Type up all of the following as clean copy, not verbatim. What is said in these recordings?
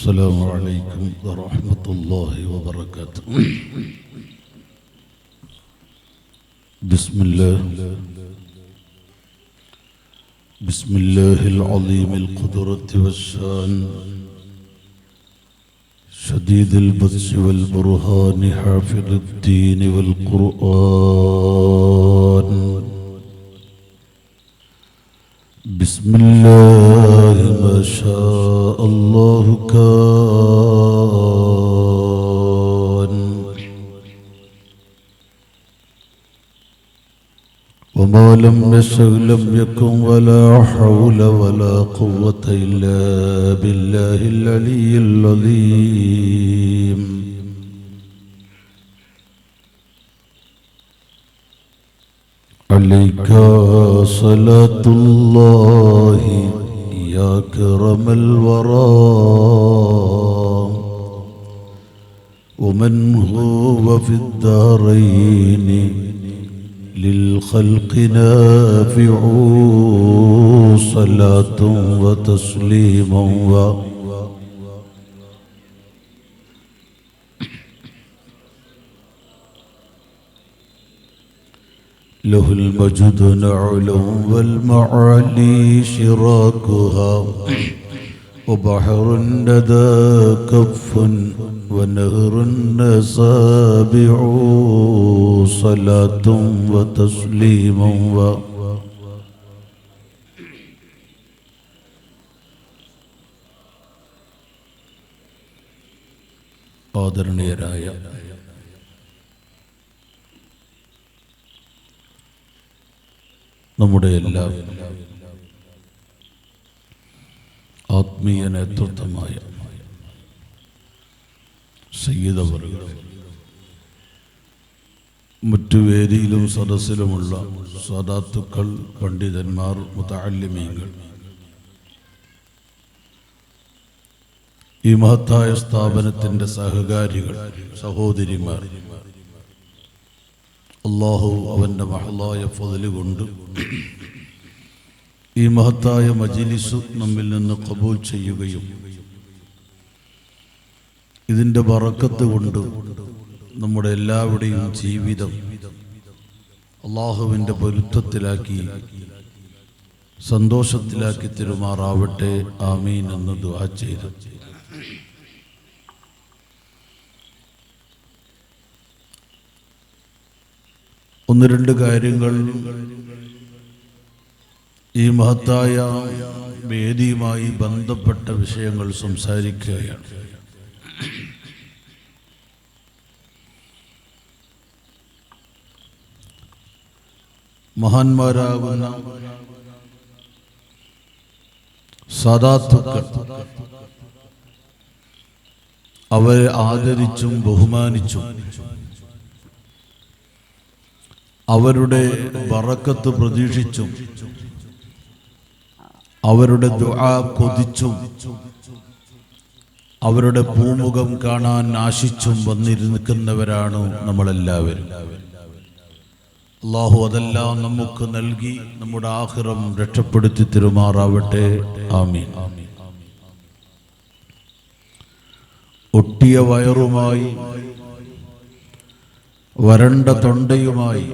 السلام عليكم ورحمة الله وبركاته. بسم الله العظيم القدرة والشان شديد البطش والبرهان حافظ الدين والقرآن. بسم الله ما شاء الله كان وما لم يشأ لم يكن ولا حول ولا قوة إلا بالله العلي العظيم. عليك صلاة الله يا كرم الورى ومن هو في الدارين للخلق نافع صلاة وتسليما له المجد نعلا والمعالي شراكها وبحر الندى كف ونهر سابع صلاة وتسليما ആദരണീയരായ നമ്മുടെ എല്ലാ ആത്മീയ നേതൃത്വമായ സയ്യിദവറുകൾ, മറ്റു വേദിയിലും സദസ്സിലുമുള്ള സാദാത്തുക്കൾ, പണ്ഡിതന്മാർ, മുതഅല്ലിമീങ്ങൾ, ഈ മഹത്തായ സ്ഥാപനത്തിൻ്റെ സഹകാരികൾ, സഹോദരിമാർ, അല്ലാഹു അവൻ്റെ മഹളായ ഫദ്ല് കൊണ്ട് ഈ മഹത്തായ മജ്ലിസ് നമ്മിൽ നിന്ന് ഖബൂൽ ചെയ്യുകയും ഇതിൻ്റെ ബറക്കത്ത് കൊണ്ട് നമ്മുടെ എല്ലാവരുടെയും ജീവിതം അല്ലാഹുവിൻ്റെ പൊരുത്തത്തിലാക്കി സന്തോഷത്തിലാക്കി തിരുമാറാവട്ടെ. ആമീൻ എന്ന് ദുആ ചെയ്തു. ഒന്ന് രണ്ട് കാര്യങ്ങൾ ഈ മഹത്തായ വേദിയുമായി ബന്ധപ്പെട്ട വിഷയങ്ങൾ സംസാരിക്കുകയാണ്. മഹാന്മാരാകുന്ന സാദാത്തുക്കൾ, അവരെ ആദരിച്ചും ബഹുമാനിച്ചും അവരുടെ ബറക്കത്ത് പ്രതീക്ഷിച്ചും അവരുടെ ദുആ കൊതിച്ചും അവരുടെ പൂമുഖം കാണാൻ ആശിച്ചും വന്നിരിക്കുന്നവരാണ് നമ്മളെല്ലാവരും. അല്ലാഹു അതെല്ലാം നമുക്ക് നൽകി നമ്മുടെ ആഖിറം രക്ഷപ്പെടുത്തി തിരുമാറാവട്ടെ. ആമീൻ. ഒട്ടിയ വയറുമായി വരണ്ട തൊണ്ടയുമായി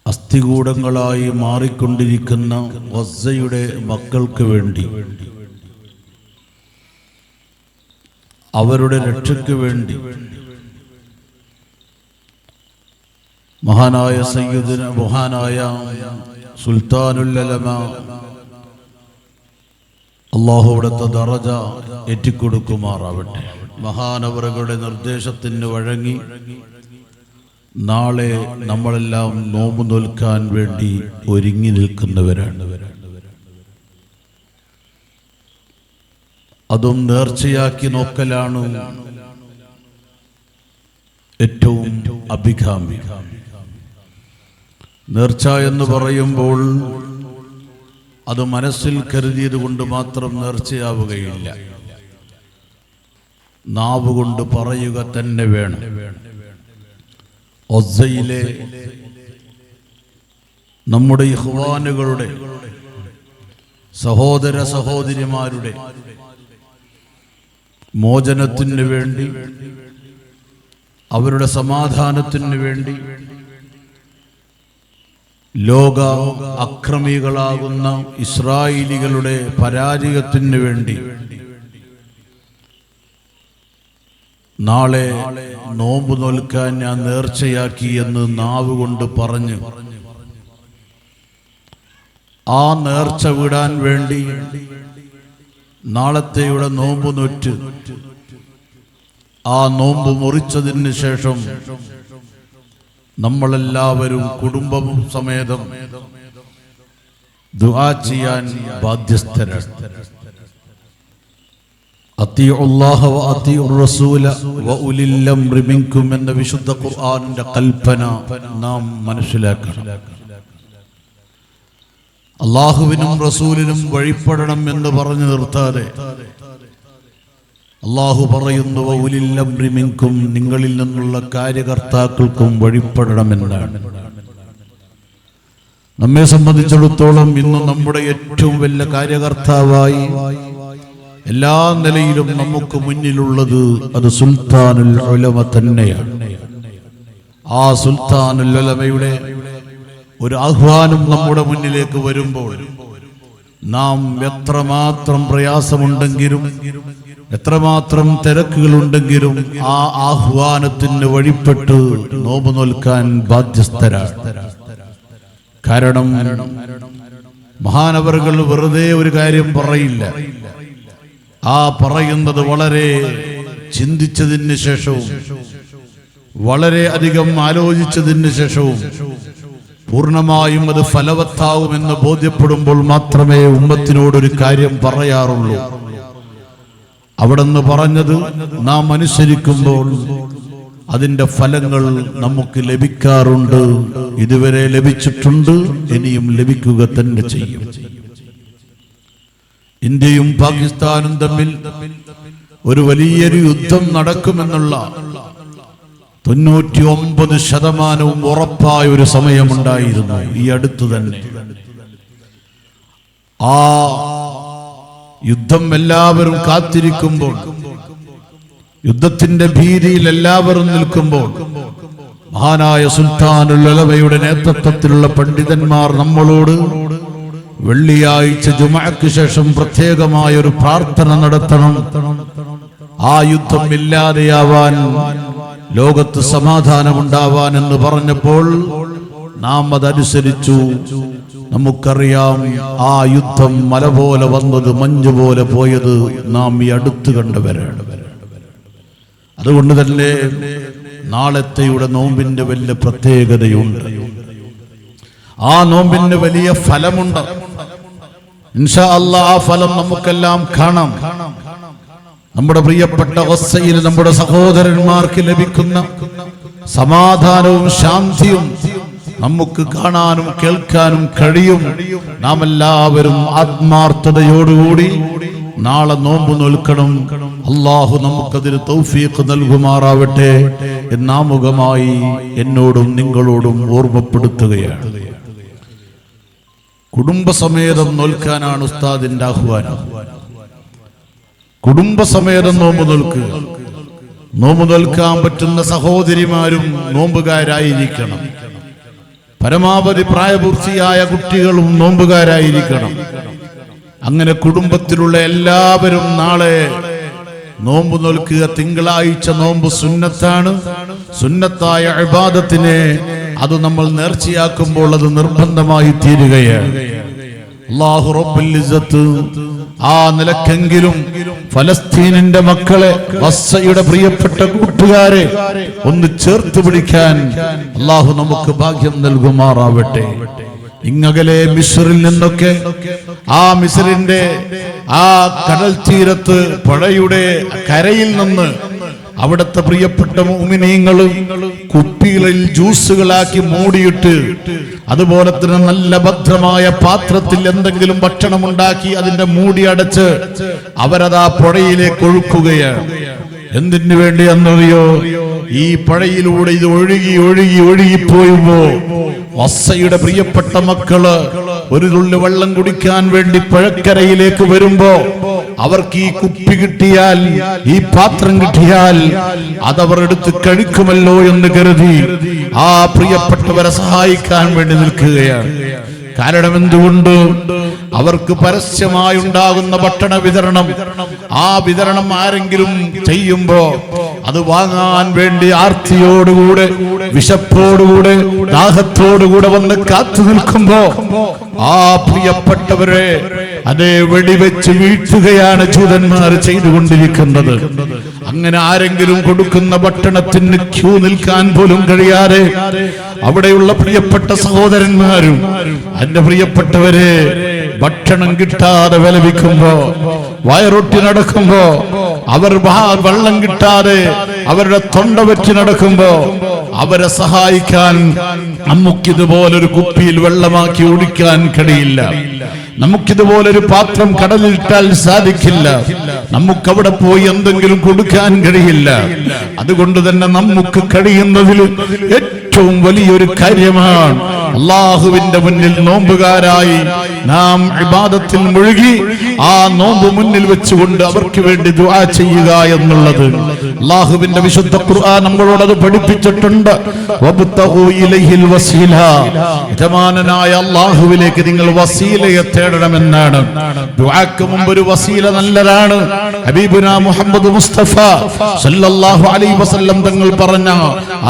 അസ്ഥികൂടങ്ങളായി മാറിക്കൊണ്ടിരിക്കുന്ന ഗസയുടെ മക്കൾക്ക് വേണ്ടി, അവരുടെ രക്ഷയ്ക്ക് വേണ്ടി മഹാനായ സുൽത്താനുൽ ഉലമ അല്ലാഹു അവിടുത്തെ ദറജ ഏറ്റിക്കൊടുക്കുമാറാവട്ടെ. മഹാനവറുകളുടെ നിർദ്ദേശത്തിന് വഴങ്ങി നാളെ നമ്മളെല്ലാം നോമ്പ് നോൽക്കാൻ വേണ്ടി ഒരുങ്ങി നിൽക്കുന്നവരാണ്. അതും നേർച്ചയാക്കി നോക്കലാണ് ഏറ്റവും അഭികാമ്യം. നേർച്ച എന്ന് പറയുമ്പോൾ അത് മനസ്സിൽ കരുതിയത് കൊണ്ട് മാത്രം നേർച്ചയാവുകയില്ല, നാവ് കൊണ്ട് പറയുക തന്നെ വേണം. ഒസ്സയിലെ നമ്മുടെ ഇഖ്വാനുകളുടെ സഹോദര സഹോദരിമാരുടെ മോചനത്തിന് വേണ്ടി, അവരുടെ സമാധാനത്തിന് വേണ്ടി, ലോക അക്രമികളാകുന്ന ഇസ്രായേലികളുടെ പരാജയത്തിന് വേണ്ടി നാളെ നോമ്പ് നോൽക്കാൻ ഞാൻ നേർച്ചയാക്കി എന്ന് നാവ് കൊണ്ട് പറഞ്ഞ് ആ നേർച്ച വിടാൻ വേണ്ടി നാളത്തെയുടെ നോമ്പ് നോറ്റ് ആ നോമ്പ് മുറിച്ചതിന് ശേഷം നമ്മളെല്ലാവരും കുടുംബവും സമേതം ദുആ ചെയ്യാൻ ബാധ്യസ്ഥരാണ്. അത്തിഉല്ലാഹ വ അത്തിഉർ റസൂല വ ഉലിൽ അംരി മിൻകും എന്ന വിശുദ്ധ ഖുർആനിന്റെ കൽപ്പന നാം മനസ്സിലാക്കണം. അല്ലാഹുവിനും റസൂലിനും വഴിപ്പെടണം എന്ന് പറഞ്ഞു നിർത്താതെ അല്ലാഹു പറയുന്നു വ ഉലിൽ അംരി മിൻകും, നിങ്ങളിൽ നിന്നുള്ള കാര്യകർത്താക്കൾക്കും വഴിപ്പെടണമെന്നാണ്. നമ്മെ സംബന്ധിച്ചിടത്തോളം ഇന്ന് നമ്മുടെ ഏറ്റവും വലിയ കാര്യകർത്താവായി എല്ലാ നിലയിലും നമുക്ക് മുന്നിലുള്ളത് അത് സുൽത്താനുൽ ഉലമ തന്നെയാണ്. ആ സുൽത്താനുൽ ഉലമയുടെ ഒരു ആഹ്വാനം നമ്മുടെ മുന്നിലേക്ക് വരുമ്പോൾ നാം എത്രമാത്രം പ്രയാസമുണ്ടെങ്കിലും എത്രമാത്രം തിരക്കുകളുണ്ടെങ്കിലും ആ ആഹ്വാനത്തിന് വഴിപ്പെട്ട് നോമ്പ് നോൽക്കാൻ ബാധ്യസ്ഥരാണ്. കാരണം മഹാനവറുകൾ വെറുതെ ഒരു കാര്യം പറയില്ല. ആ പറയുന്നത് വളരെ ചിന്തിച്ചതിന് ശേഷവും വളരെ അധികം ആലോചിച്ചതിന് ശേഷവും പൂർണ്ണമായും അത് ഫലവത്താവുമെന്ന് ബോധ്യപ്പെടുമ്പോൾ മാത്രമേ ഉമ്മത്തിനോടൊരു കാര്യം പറയാറുള്ളൂ. അവിടെന്ന് പറഞ്ഞത് നാം അനുസരിക്കുമ്പോൾ അതിന്റെ ഫലങ്ങൾ നമുക്ക് ലഭിക്കാറുണ്ട്, ഇതുവരെ ലഭിച്ചിട്ടുണ്ട്, ഇനിയും ലഭിക്കുക തന്നെ ചെയ്യും. ഇന്ത്യയും പാകിസ്ഥാനും തമ്മിൽ ഒരു വലിയൊരു യുദ്ധം നടക്കുമെന്നുള്ള 99% ഉറപ്പായ ഒരു സമയമുണ്ടായിരുന്നു ഈ അടുത്ത് തന്നെ. ആ യുദ്ധം എല്ലാവരും കാത്തിരിക്കുമ്പോൾ, യുദ്ധത്തിന്റെ ഭീതിയിൽ എല്ലാവരും നിൽക്കുമ്പോൾ, മഹാനായ സുൽത്താനുൽ ഉലമയുടെ നേതൃത്വത്തിലുള്ള പണ്ഡിതന്മാർ നമ്മളോട് വെള്ളിയാഴ്ച ജുമുഅക്ക് ശേഷം പ്രത്യേകമായ ഒരു പ്രാർത്ഥന നടത്തണം, ആ യുദ്ധം ഇല്ലാതെയാവാൻ, ലോകത്ത് സമാധാനമുണ്ടാവാൻ എന്ന് പറഞ്ഞപ്പോൾ നാം അതനുസരിച്ചു. നമുക്കറിയാം ആ യുദ്ധം മല പോലെ വന്നത് മഞ്ഞ് പോലെ പോയത് നാം ഈ അടുത്ത് കണ്ടവരാണ്. അതുകൊണ്ട് തന്നെ നാളത്തെയുടെ നോമ്പിന്റെ വലിയ പ്രത്യേകതയുണ്ട്. ആ നോമ്പിന് വലിയ ഫലമുണ്ട്. ഇൻഷാ അല്ലാഹ് ആ ഫലം നമുക്കെല്ലാം കാണാം. നമ്മുടെ പ്രിയപ്പെട്ട ഗസ്സയിൽ നമ്മുടെ സഹോദരന്മാർക്ക് ലഭിക്കുന്ന സമാധാനവും ശാന്തിയും നമുക്ക് കാണാനും കേൾക്കാനും കഴിയും. നാം എല്ലാവരും ആത്മാർത്ഥതയോടുകൂടി നാളെ നോമ്പ് നോൽക്കണം. അല്ലാഹു നമുക്കതിന് തൗഫീഖ് നൽകുമാറാവട്ടെ എന്നാമുഖമായി എന്നോടും നിങ്ങളോടും ഓർമ്മപ്പെടുത്തുകയാണ്. കുടുംബസമേതം നോൽക്കാനാണ് ഉസ്താദിന്റെ ആഹ്വാനം. കുടുംബസമേതം നോമ്പ് നോൽക്കുക. നോമ്പ് നോൽക്കാൻ പറ്റുന്ന സഹോദരിമാരും നോമ്പുകാരായിരിക്കണം. പരമാവധി പ്രായപൂർത്തിയായ കുട്ടികളും നോമ്പുകാരായിരിക്കണം. അങ്ങനെ കുടുംബത്തിലുള്ള എല്ലാവരും നാളെ നോമ്പ് നോൽക്കുക. തിങ്കളാഴ്ച നോമ്പ് സുന്നത്താണ്. സുന്നത്തായ ഇബാദത്തിനെ അത് നമ്മൾ നേർച്ചയാക്കുമ്പോൾ അത് നിർബന്ധമായി തീരുകയാണ്. അല്ലാഹു റബ്ബുൽ ഇസ്സത്ത് ആ നിലക്കെങ്കിലും ഫലസ്തീനിന്റെ മക്കളെ, ഗസ്സയുടെ പ്രിയപ്പെട്ട കൂട്ടുകാരെ ഒന്ന് ചേർത്ത് പിടിക്കാൻ അല്ലാഹു നമുക്ക് ഭാഗ്യം നൽകുമാറാവട്ടെ. ഇങ്ങകലെ മിസ്റിൽ നിന്നൊക്കെ, ആ മിസ്റിന്റെ ആ കടൽ തീരത്ത് പുഴയുടെ കരയിൽ നിന്ന് അവിടുത്തെ പ്രിയപ്പെട്ട മുഅ്മിനീങ്ങൾ കുപ്പികളിൽ ജ്യൂസുകളാക്കി മൂടിയിട്ട്, അതുപോലെ തന്നെ നല്ല ഭദ്രമായ പാത്രത്തിൽ എന്തെങ്കിലും ഭക്ഷണം ഉണ്ടാക്കി അതിന്റെ മൂടി അടച്ച് അവരതാ പുഴയിലേക്ക് ഒഴുക്കുകയാണ്. എന്തിനു വേണ്ടിയെന്നറിയോ? ഈ പുഴയിലൂടെ ഇത് ഒഴുകി ഒഴുകി ഒഴുകിപ്പോയുമ്പോ ഗസ്സയുടെ പ്രിയപ്പെട്ട മക്കള് ഒരു തുള്ളി വെള്ളം കുടിക്കാൻ വേണ്ടി പുഴക്കരയിലേക്ക് വരുമ്പോ അവർക്ക് ഈ കുപ്പി കിട്ടിയാൽ, ഈ പാത്രം കിട്ടിയാൽ അതവർ എടുത്ത് കഴിക്കുമല്ലോ എന്ന് കരുതി ആ പ്രിയപ്പെട്ടവരെ സഹായിക്കാൻ വേണ്ടി നിൽക്കുകയാണ്. കാരണം എന്തുകൊണ്ട്? അവർക്ക് പരസ്യമായി ഉണ്ടാകുന്ന ഭക്ഷണ വിതരണം, ആ വിതരണം ആരെങ്കിലും ചെയ്യുമ്പോ അത് വാങ്ങാൻ വേണ്ടി ആർത്തിയോടുകൂടെ, വിശപ്പോടുകൂടെ, ദാഹത്തോടുകൂടെ വന്ന് കാത്തു നിൽക്കുമ്പോ ആ പ്രിയപ്പെട്ടവരെ അതേ വെടിവെച്ച് വീഴ്ത്തുകയാണ് ജൂതന്മാർ ചെയ്തുകൊണ്ടിരിക്കുന്നത്. അങ്ങനെ ആരെങ്കിലും കൊടുക്കുന്ന ഭക്ഷണത്തിന് ക്യൂ നിൽക്കാൻ പോലും കഴിയാതെ അവിടെയുള്ള പ്രിയപ്പെട്ട സഹോദരന്മാരും എന്റെ പ്രിയപ്പെട്ടവരെ ഭക്ഷണം കിട്ടാതെ വിലപിക്കുമ്പോ, വയറൊട്ടി നടക്കുമ്പോ, അവർ വെള്ളം കിട്ടാതെ അവരുടെ തൊണ്ട വെച്ച് നടക്കുമ്പോ അവരെ സഹായിക്കാൻ നമുക്കിതുപോലൊരു കുപ്പിയിൽ വെള്ളമാക്കി ഒഴിക്കാൻ കഴിയില്ല. നമുക്കിതുപോലൊരു പാത്രം കടലിലിട്ടാൽ സാധിക്കില്ല. നമുക്കവിടെ പോയി എന്തെങ്കിലും കൊടുക്കാൻ കഴിയില്ല. അതുകൊണ്ട് തന്നെ നമുക്ക് കഴിയുന്നതിൽ ഏറ്റവും വലിയൊരു കാര്യമാണ് അള്ളാഹുവിന്റെ മുന്നിൽ നോമ്പുകാരായി നാം ഇബാദത്തിൽ മുഴുകി ആ നോമ്പ് മുന്നിൽ വെച്ചുകൊണ്ട് അവർക്ക് വേണ്ടി ദുആ ചെയ്യുക എന്നുള്ളത്. അള്ളാഹുവിന്റെ വിശുദ്ധ ഖുർആൻ നമ്മളോട് അത് പഠിപ്പിച്ചിട്ടുണ്ട്. വബ്തഗൂ ഇലൈഹിൽ വസീല, യജമാനനായ അള്ളാഹുവിലേക്ക് നിങ്ങൾ വസീലയെ തേടണമെന്നാണ്. ദുആക്ക് മുമ്പ് ഒരു വസീല നല്ലതാണ്. ഹബീബുനാ മുഹമ്മദ് മുസ്തഫ സല്ലല്ലാഹു അലൈഹി വസല്ലം തങ്ങൾ പറഞ്ഞ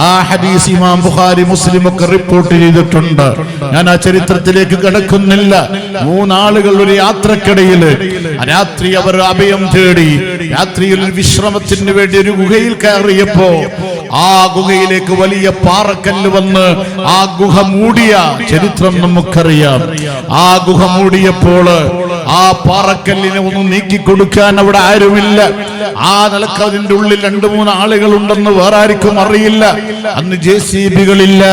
ആ ഹദീസ് ഇമാം ബുഖാരി മുസ്ലിം ഒക്കെ റിപ്പോർട്ട് ചെയ്തിട്ടുണ്ട്. ഞാൻ ആ ചരിത്രത്തിലേക്ക് കടക്കുന്നില്ല. മൂന്നാളുകൾ ഒരു യാത്രക്കിടയിൽ രാത്രി അവർ അഭയം തേടി രാത്രിയിൽ വിശ്രമത്തിന് വേണ്ടി ഒരു ഗുഹയിൽ കയറിയപ്പോ ആ ഗുഹയിലേക്ക് വലിയ പാറക്കല്ല് വന്ന് ആ ഗുഹ മൂടിയ ചരിത്രം നമുക്കറിയാം. ആ ഗുഹ മൂടിയപ്പോൾ ആ പാറക്കല്ലിനെ ഒന്ന് നീക്കിക്കൊടുക്കാൻ അവിടെ ആരുമില്ല. ആ നിലക്ക് അതിന്റെ ഉള്ളിൽ 2-3 ആളുകൾ ഉണ്ടെന്ന് വേറെ ആർക്കും അറിയില്ല. അന്ന് JCB-കളില്ല,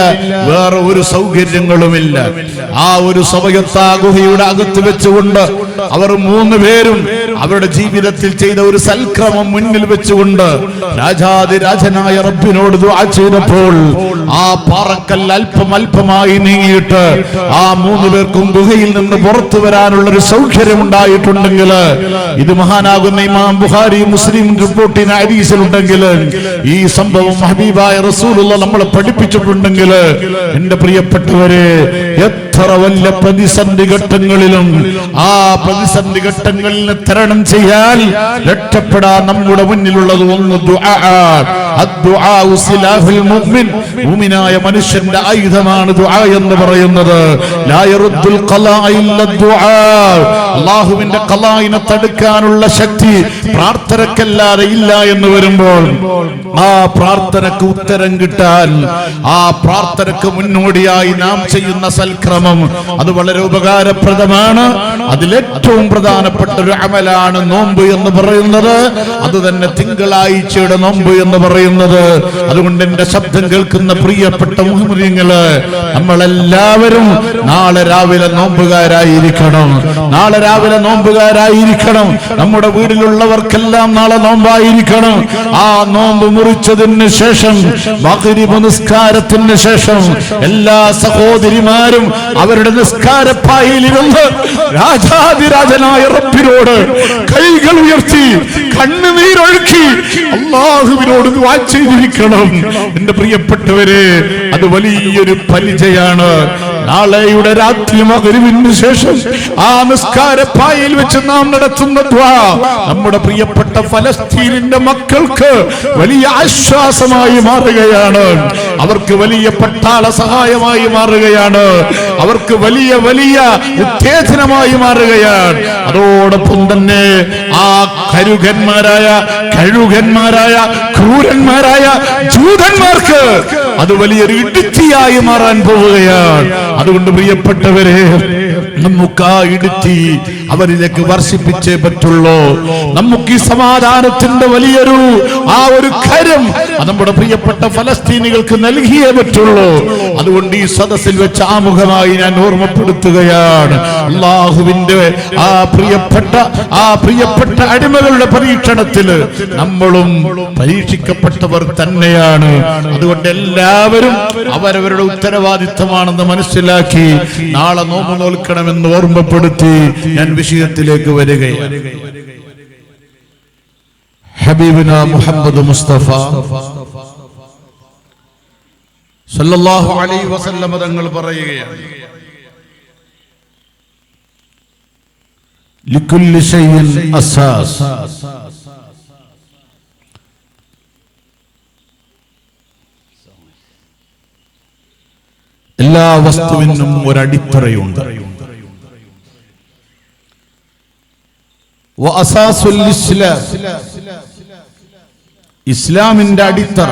വേറെ ഒരു സൗകര്യങ്ങളുമില്ല. ആ ഒരു സമയത്ത് ആ ഗുഹയുടെ അകത്ത് വെച്ചുകൊണ്ട് അവർ 3 പേരും അവരുടെ ജീവിതത്തിൽ ചെയ്ത ഒരു സൽക്രമം മുന്നിൽ വെച്ചുകൊണ്ട് രാജാതിരാജനായ റബ്ബിനോട് ദുആ ചെയ്തപ്പോൾ ആ പാറക്കല്ല് അല്പമായി നീങ്ങിയിട്ട് ആ 3 പേർക്കും ഗുഹയിൽ നിന്ന് പുറത്തു വരാനുള്ള ഒരു സൗകര്യം ഉണ്ടായിട്ടുണ്ടെങ്കിൽ, ഇത് മഹാനാകുന്ന ഇമാം ബുഖാരി മുസ്ലിം റിപ്പോർട്ടിന് ഹദീസിലുണ്ടെങ്കിൽ, ഈ സംഭവം ഹബീബായ റസൂലുള്ളാഹി നമ്മളെ പഠിപ്പിച്ചിട്ടുണ്ടെങ്കിൽ, എന്റെ പ്രിയപ്പെട്ടവരെ, എത്ര വലിയ പ്രതിസന്ധി ഘട്ടങ്ങളിലും ആ പ്രതിസന്ധി ഘട്ടങ്ങളിനെ തരണം ചെയ്യാൻ, രക്ഷപ്പെടാൻ നമ്മുടെ മുന്നിലുള്ളത് ഒന്ന് ദുആ. അദ്ദുആ സിലാഹുൽ മുഅ്മിൻ, മുഅ്മിനായ മനുഷ്യന്റെ ആയുധമാണ് ദുആ എന്ന് പറയുന്നത്. ലാ യറുദ്ദുൽ ഖലാ ഇല്ല ദുആ, അല്ലാഹുവിന്റെ ഖലാഇനെ തടുക്കാനുള്ള ശക്തി പ്രാർത്ഥനക്കല്ലാതെ ഇല്ല എന്ന് വരുമ്പോൾ ആ പ്രാർത്ഥനക്ക് ഉത്തരം കിട്ടാൻ, ആ പ്രാർത്ഥനക്ക് മുന്നോടിയായി നാം ചെയ്യുന്ന സൽക്രമം അത് വളരെ ഉപകാരപ്രദമാണ്. അതിലേറ്റവും പ്രധാനപ്പെട്ട ഒരു അമലാണ് നോമ്പ് എന്ന് പറയുന്നത്. അത് തന്നെ തിങ്കളാഴ്ചയുടെ നോമ്പ് എന്ന് പറയുന്നത്. അതുകൊണ്ട് എന്റെ ശബ്ദം കേൾക്കുന്ന പ്രിയപ്പെട്ട മുഅ്മിനീങ്ങള്, നമ്മളെല്ലാവരും നാളെ രാവിലെ നോമ്പുകാരായിരിക്കണം. നാളെ രാവിലെ നോമ്പുകാരായിരിക്കണം. നമ്മുടെ വീട്ടിലുള്ളവർക്കെല്ലാം നാളെ നോമ്പായിരിക്കണം. ആ നോമ്പ് മുറിച്ചതിന് ശേഷം, മഗ്രിബ് നിസ്കാരത്തിന് ശേഷം, എല്ലാ സഹോദരിമാരും അവരുടെ നിസ്കാരപ്പായിലിരുന്ന് രാജാതിരാജനായ റബ്ബിനോട് കൈകൾ ഉയർത്തി കണ്ണുനീരൊഴുക്കി അല്ലാഹുവിനോട് ദുആ ചെയ്തിരിക്കണം. എന്റെ പ്രിയപ്പെട്ടവരെ, അത് വലിയൊരു പരിചയാണ്. നാളെയുടെ രാത്രി മഗ്രിബിന് ശേഷം ആ നിസ്കാരപ്പായിൽ വെച്ച് നാം നടത്തുന്ന ദുആ നമ്മുടെ പ്രിയപ്പെട്ട ഫലസ്തീനിന്റെ മക്കൾക്ക് വലിയ ആശ്വാസമായി മാറുകയാണ്. അവർക്ക് വലിയ പട്ടാള സഹായമായി മാറുകയാണ്. അവർക്ക് വലിയ വലിയ ഉത്തേജനമായി മാറുകയാണ്. അതോടൊപ്പം തന്നെ ആ കഴുകന്മാരായ ക്രൂരന്മാരായ ജൂതന്മാർക്ക് അത് വലിയൊരു ഇടുത്തിയായി മാറാൻ പോവുകയാണ്. അതുകൊണ്ട് പ്രിയപ്പെട്ടവരെ, നമുക്ക് ആ ഇടുത്തി അവരിലേക്ക് വർഷിപ്പിച്ചേ പറ്റുള്ളൂ. നമുക്ക് ഈ സമാധാനത്തിന്റെ വലിയൊരു ആ ഒരു കരം നമ്മുടെ പ്രിയപ്പെട്ട ഫലസ്തീനികൾക്ക് നൽകിയേ പറ്റുള്ളൂ. അതുകൊണ്ട് ഈ സദസ്സിൽ വെച്ച് ആമുഖമായി ഞാൻ ഓർമ്മപ്പെടുത്തുകയാണ്, അല്ലാഹുവിന്റെ ആ പ്രിയപ്പെട്ട അടിമകളുടെ പരീക്ഷണത്തിൽ നമ്മളും പരീക്ഷിക്കപ്പെട്ടവർ തന്നെയാണ്. അതുകൊണ്ട് എല്ലാവരും അവരവരുടെ ഉത്തരവാദിത്തമാണെന്ന് മനസ്സിലാക്കി നാളെ നോമ്പ് നോൽക്കണം നൽകണമെന്ന് ഓർമ്മപ്പെടുത്തി ഞാൻ വിഷയത്തിലേക്ക് വരികയാണ്. ഹബീബുന മുഹമ്മദ് മുസ്തഫ സല്ലല്ലാഹു അലൈഹി വസല്ലം തങ്ങൾ പറയുകയാണ്, ലികുല്ലി ശൈഇൻ അസാസ്, എല്ലാ വസ്തുവിനും ഒരടിത്തറയുണ്ട്. വഅസാസുൽ ഇസ്ലാം, ഇസ്ലാമിന്റെ അടിത്തറ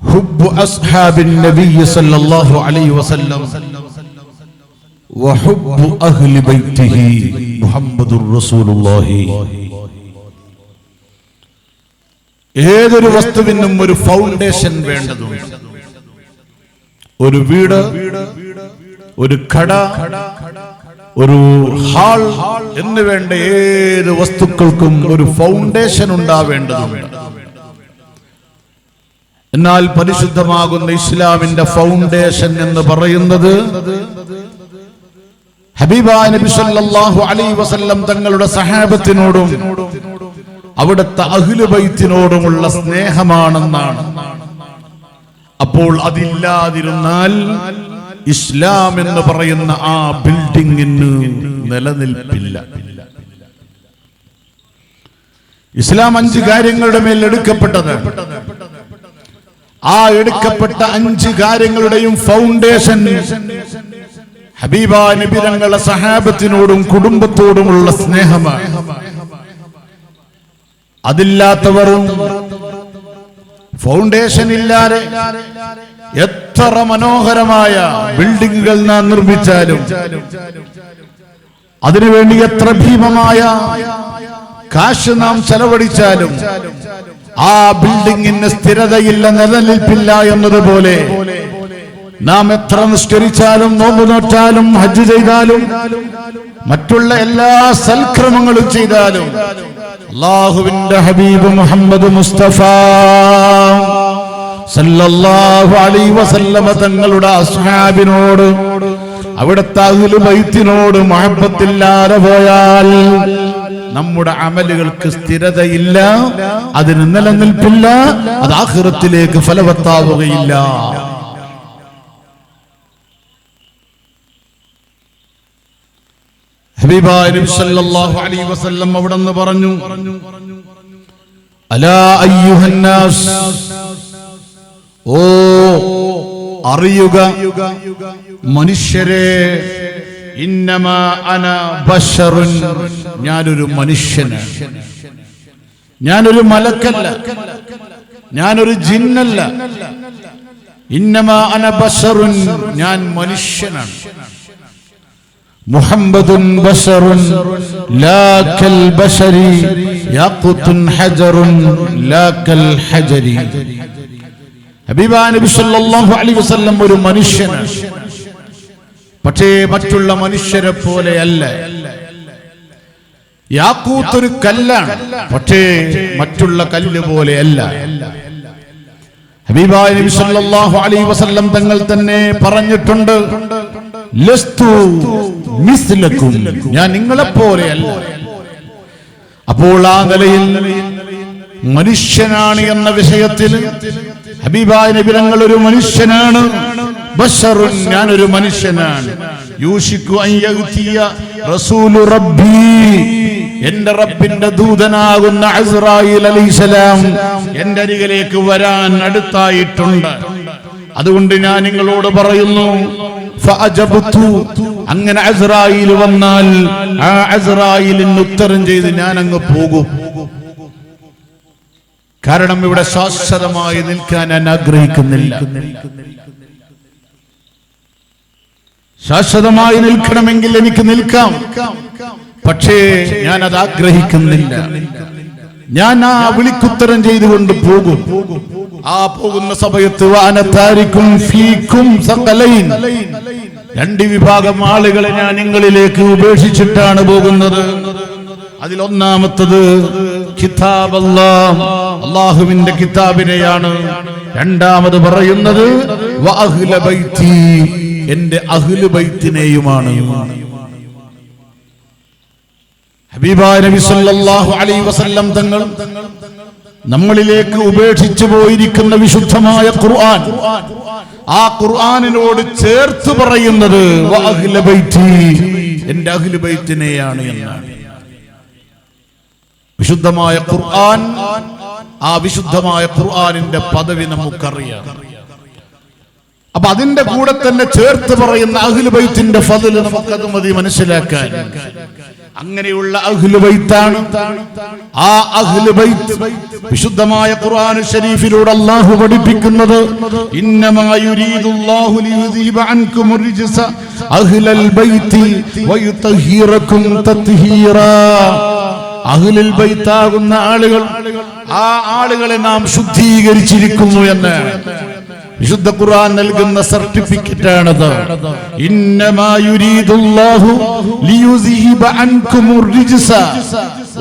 ഹുബ്ബു അസ്ഹാബിൻ നബിയ്യി സല്ലല്ലാഹു അലൈഹി വസല്ലം വഹുബ്ബു അഹ്ലി ബൈത്തിഹി മുഹമ്മദുർ റസൂലുള്ളാഹി. ഏതൊരു വസ്തുവിനും ഒരു ഫൗണ്ടേഷൻ വേണ്ടതുണ്ട്. ഒരു വീട്, ഒരു കട, ഒരു ഹാൾ എന്ന് വേണ്ട ഏത് വസ്തുക്കൾക്കും ഒരു ഫൗണ്ടേഷൻ ഉണ്ടാവേണ്ടതുണ്ട്. എന്നാൽ പരിശുദ്ധമാകുന്ന ഇസ്ലാമിന്റെ ഫൗണ്ടേഷൻ എന്ന് പറയുന്നത് ഹബീബായ നബി സല്ലല്ലാഹു അലൈഹി വസല്ലം തങ്ങളുടെ സഹാബത്തിനോടും അവിടുത്തെ അഹ്ലു ബൈത്തിനോടുമുള്ള സ്നേഹമാണെന്നാണ്. അപ്പോൾ അതില്ലാതിരുന്നാൽ ഇസ്ലാം എന്ന് പറയുന്ന ആ ബിൽഡിങ്ങിന് നിലനിൽപ്പില്ല. ഇസ്ലാം 5 കാര്യങ്ങളുടെ മേൽ എടുക്കപ്പെട്ടത്. ആ എടുക്കപ്പെട്ട 5 കാര്യങ്ങളുടെയും ഫൗണ്ടേഷൻ ഹബീബായ നബി തങ്ങളുടെ സഹാബത്തിനോടും കുടുംബത്തോടുമുള്ള സ്നേഹമാണ്. അതില്ലാത്തവരും ഫൗണ്ടേഷൻ ഇല്ലാതെ എത്ര മനോഹരമായ ബിൽഡിങ്ങുകൾ നാം നിർമ്മിച്ചാലും, അതിനുവേണ്ടി എത്ര ഭീമമായ കാശ് നാം ചെലവഴിച്ചാലും ആ ബിൽഡിങ്ങിന് സ്ഥിരതയില്ല, നിലനിൽപ്പില്ല എന്നതുപോലെ നാം എത്ര നിസ്കരിച്ചാലും, നോമ്പ് നോറ്റാലും, ഹജ്ജ് ചെയ്താലും, മറ്റുള്ള എല്ലാ സൽക്രമങ്ങളും ചെയ്താലും അല്ലാഹുവിന്റെ ഹബീബ് മുഹമ്മദ് മുസ്തഫ സല്ലല്ലാഹു അലൈഹി വസല്ലമ തങ്ങളുടെ അസ്ഹാബിനോട്, അവിടുത്തെ അഹ്ലു ബൈത്തിനോട് മഹബ്ബത്തില്ലാതെ പോയാൽ നമ്മുടെ അമലുകൾക്ക് സ്ഥിരതയില്ല, അതിന് നിലനിൽപ്പില്ല, അത് ആഖിറത്തിലേക്ക് ഫലവത്താവുകയില്ല. ഹബീബായ നബി സല്ലല്ലാഹു അലൈഹി വസല്ലം അവിടുന്ന് പറഞ്ഞു, അലാ അയ്യുഹന്നാസ്, ഓ അറിയുക മനുഷ്യരെ, ഇന്നമാ അന ബശറുൻ, ഞാനൊരു മനുഷ്യനാണ്, ഞാനൊരു മലക്കല്ല, ഞാനൊരു ജിന്നല്ല. ഇന്നമാ അന ബശറുൻ, ഞാൻ മനുഷ്യനാണ്. മുഹമ്മദുൻ ബശറുൻ ലാ കൽ ബശരി യഖ്തുൻ ഹജറുൻ ലാ കൽ ഹജരി. ഹബീബായ നബി സല്ലല്ലാഹു അലൈഹി വസല്ലം ഒരു മനുഷ്യനാണ്, പക്ഷേ മറ്റുള്ള മനുഷ്യരെ പോലെയല്ല. യാഖൂത്ത് ഒരു കല്ലാണ്, പക്ഷേ മറ്റുള്ള കല്ല് പോലെയല്ല. ഹബീബായ നബി സല്ലല്ലാഹു അലൈഹി വസല്ലം തങ്ങൾ തന്നെ പറഞ്ഞിട്ടുണ്ട്, ലസ്തു മിസ്ലക്കും, ഞാൻ നിങ്ങളെ പോലെയല്ല. അപ്പോൾ ആ നിലയിൽ മനുഷ്യനാണ് എന്ന വിഷയത്തിൽ ഹബീബായ നബി തങ്ങൾ ഒരു മനുഷ്യനാണ്. ബശറുൻ, ഞാനൊരു മനുഷ്യനാണ്. യൂഷിക്കു അൻ യഅതിയ റസൂലു റബ്ബി, എന്റെ റബ്ബിന്റെ ദൂതനാകുന്ന അസ്റായീൽ അലൈഹിസ്സലാം എന്റെ അരികിലേക്ക് വരാൻ അടുത്തായിട്ടുണ്ട്. അതുകൊണ്ട് ഞാൻ നിങ്ങളോട് പറയുന്നു, ഫഅജബ്തു, അങ്ങനെ അസ്റായീൽ വന്നാൽ ആ അസ്റായീലിന് ഉത്തരം ചെയ്ത് ഞാൻ അങ്ങ് പോകും. കാരണം ഇവിടെ ശാശ്വതമായി നിൽക്കാൻ ഞാൻ ആഗ്രഹിക്കുന്നില്ല. ശാശ്വതമായി നിൽക്കണമെങ്കിൽ എനിക്ക് നിൽക്കാം, പക്ഷേ ഞാൻ അത് ആഗ്രഹിക്കുന്നില്ല. ഞാൻ ആ വിളിക്കുത്തരം ചെയ്തുകൊണ്ട് പോകും. ആ പോകുന്ന സമയത്ത് വാനത്താരിക്കും ഫീക്കും സഖലൈൻ, 2 വിഭാഗം ആളുകളെ ഞാൻ നിങ്ങളിലേക്ക് ഉപേക്ഷിച്ചിട്ടാണ് പോകുന്നത്. അതിലൊന്നാമത്തത് കിതാബല്ലാഹ്, അല്ലാഹുവിന്റെ കിതാബിനെയാണ്. രണ്ടാമത് പറയുന്നത് വഅഹ്ല ബൈത്തി, എൻ്റെ അഹ്ലു ബൈത്തിനെയുമാണ്. ഹബീബായ നബി സല്ലല്ലാഹു അലൈഹി വസല്ലം തങ്ങൾ നമ്മളിലേക്ക് ഉപേക്ഷിച്ചു പോയിരിക്കുന്ന വിശുദ്ധമായ ഖുർആൻ, ആ ഖുർആനിനോട് ചേർത്ത് പറയുന്നത് വഅഹ്ലു ബൈത്തി, എൻ്റെ അഹ്ലു ബൈത്തിനെയാണ് എന്നാണ്. വിശുദ്ധമായ ഖുർആൻ, ആ വിശുദ്ധമായ ഖുർആനിന്റെ പദവി നമുക്കറിയാം. അപ്പൊ അതിന്റെ കൂടെ തന്നെ ചേർത്ത് പറയുന്ന അഹ്ലു ബൈത്തിന്റെ ഫضല് നമുക്കത് മതി മനസ്സിലാക്കാൻ. അങ്ങനെയുള്ള അഹ്ലു ബൈത്താണ്. ആ അഹ്ലു ബൈത്ത് വിശുദ്ധമായ ഖുർആൻ ശരീഫിലൂടെ അല്ലാഹു പഠിപ്പിക്കുന്നത് ഇന്നമാ യുരീദുല്ലാഹു ലിയുദീബ അൻകുമുർ റിജ്സ അഹ്ലൽ ബൈത്തി വയുതഹിറകും തത്ഹീറാ. അഹ്ലുൽ ബൈത്താകുന്ന ആളുകൾ, ആ ആളുകളെ നാം ശുദ്ധീകരിച്ചിരിക്കുന്നു എന്ന് വിശുദ്ധ ഖുർആൻ നൽകുന്ന സർട്ടിഫിക്കറ്റ് ആണത്. ഇന്നമാ യുരീദുല്ലാഹു ലിയുസിഹിബ അൻകുമുർ റിജ്സ.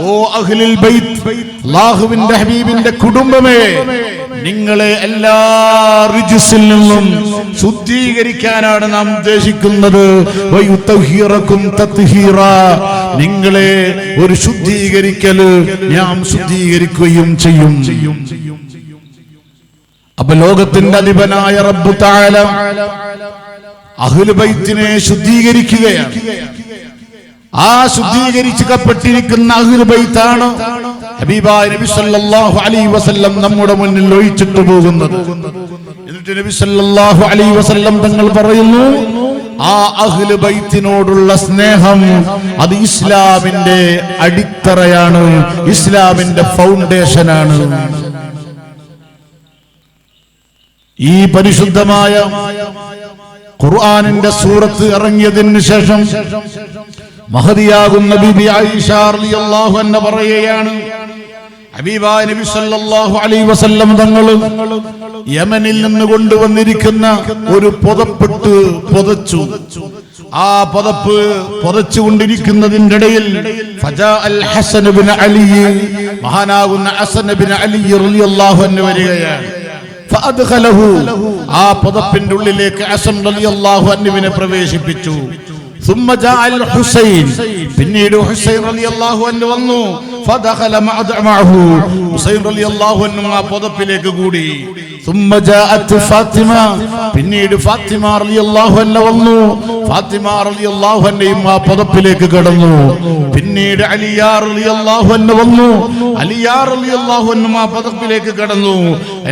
ഓ അഹ്ലുൽ ബൈത്ത്, അല്ലാഹുവിന്റെ ഹബീബിന്റെ കുടുംബമേ, നിങ്ങളെ എല്ലാ റിജ്സിൽ നിന്നും ശുദ്ധീകരിക്കാനാണ് നാം ഉദ്ദേശിക്കുന്നത്. വയുതഹിറകും തത്ഹീറാ, നിങ്ങളെ ഒരു ശുദ്ധീകരിക്കല് നാം ശുദ്ധീകരിക്കുകയും ചെയ്യും. അപ്പൊ ലോകത്തിന്റെ അധിപനായ റബ്ബു തആല അഹ്ലു ബൈത്തിനെ ശുദ്ധീകരിക്കുകയാണ്. ആ ശുദ്ധീകരിക്കപ്പെട്ടിരിക്കുന്ന അഹ്ലു ബൈത്താണ് ഹബീബായ നബി സല്ലല്ലാഹു അലൈഹി വസല്ലം നമ്മുടെ മുന്നിൽ ഒഴിച്ചിട്ട് പോകുന്നത്. എന്നിട്ട് നബി സല്ലല്ലാഹു അലൈഹി വസല്ലം തങ്ങൾ പറയുന്നു, ആ അഹ്ലു ബൈത്തിനോടുള്ള സ്നേഹം അത് ഇസ്ലാമിന്റെ അടിത്തറയാണ്, ഇസ്ലാമിന്റെ ഫൗണ്ടേഷനാണ്. ഈ പരിശുദ്ധമായ ഖുർആനിന്റെ സൂറത്ത് ഇറങ്ങിയതിന് ശേഷം മഹദിയാകുന്ന ബീബി ആയിഷ റളിയല്ലാഹു അൻഹ പറയുകയാണ്, ഹബീബായ നബി സല്ലല്ലാഹു അലൈഹി വസല്ലം തങ്ങൾ യമനിൽ നിന്ന് കൊണ്ടുവന്നിരിക്കുന്ന ഒരു പുതപ്പിട്ട് പുതച്ചു. ആ പുതപ്പ് പുതച്ചുകൊണ്ടിരിക്കുന്നതിന്റെ ഇടയിൽ ഫജാ അൽ ഹസൻ ഇബ്നു അലി, മഹാനാകുന്ന ഹസൻ ഇബ്നു അലി റളിയല്ലാഹു അൻഹു വരികയാണ്. ഫഅദ്ഖലഹു, ആ പുതപ്പിന്റെ ഉള്ളിലേക്ക് ഹസൻ റളിയല്ലാഹു അൻഹുവിനെ പ്രവേശിപ്പിച്ചു. ثم جاء الحسين, പിന്നീട് ഹുസൈൻ റളിയല്ലാഹു അൻഹു വന്നു. ഫദഖല മഅഹു, ഹുസൈൻ റളിയല്ലാഹു അൻഹു ആ പുതപ്പിലേക്ക് കൂടി. ثم جاءت فاطمة, പിന്നീട് ഫാത്തിമ റളിയല്ലാഹു അൻഹ വന്നു. ഫാത്തിമ റളിയല്ലാഹു അൻഹയും ആ പുതപ്പിലേക്ക് കടന്നു. പിന്നീട് അലിയാ റളിയല്ലാഹു അൻഹു വന്നു. അലിയാ റളിയല്ലാഹു അൻഹു ആ പുതപ്പിലേക്ക് കടന്നു.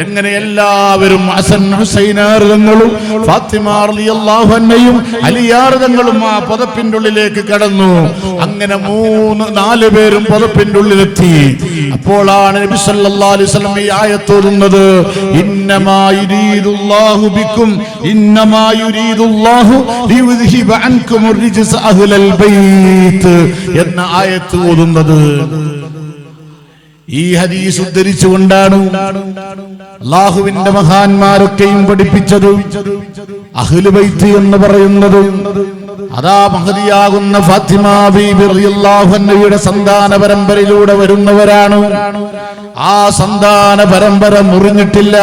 എങ്ങനെ എല്ലാവരും ഹസൻ ഹുസൈനാർ തങ്ങളും ഫാത്തിമ റളിയല്ലാഹു അൻഹയും അലിയാർ തങ്ങളും ആ പുതപ്പിന്റെ ഉള്ളിലേക്ക് കടന്നു. അങ്ങനെ 3-4 പേരും പുതപ്പിന്റെ ഉള്ളിലെത്തി. അപ്പോഴാണ് നബി സല്ലല്ലാഹു അലൈഹി വസല്ലം ഈ ആയത്ത് ഓതുന്നത്, ഇന്നമാ യുരീദുല്ലാഹു ബിക്കും ഇന്നമാ യുരീദുല്ലാഹു ലിയുദ്ഹിബ അൻകുമുർ റിജ്സ അഹ്ലൽ ബൈത്ത് എന്ന ആയത്ത് ഓതുന്നത്. ഈ ഹദീസ് ഉദ്ധരിച്ചുകൊണ്ടാണ് അല്ലാഹുവിന്റെ മഹാന്മാരൊക്കെയും പഠിപ്പിച്ചത്. അഹ്ലു ബൈത്ത് എന്ന് പറയുന്നത് അതാ മഹദിയാകുന്ന ഫാത്തിമ ബീബി റളിയല്ലാഹു അൻഹയുടെ സന്താന പരമ്പരയിലൂടെ വരുന്നവരാണ്. ആ സന്താന പരമ്പര മുറിഞ്ഞിട്ടില്ല,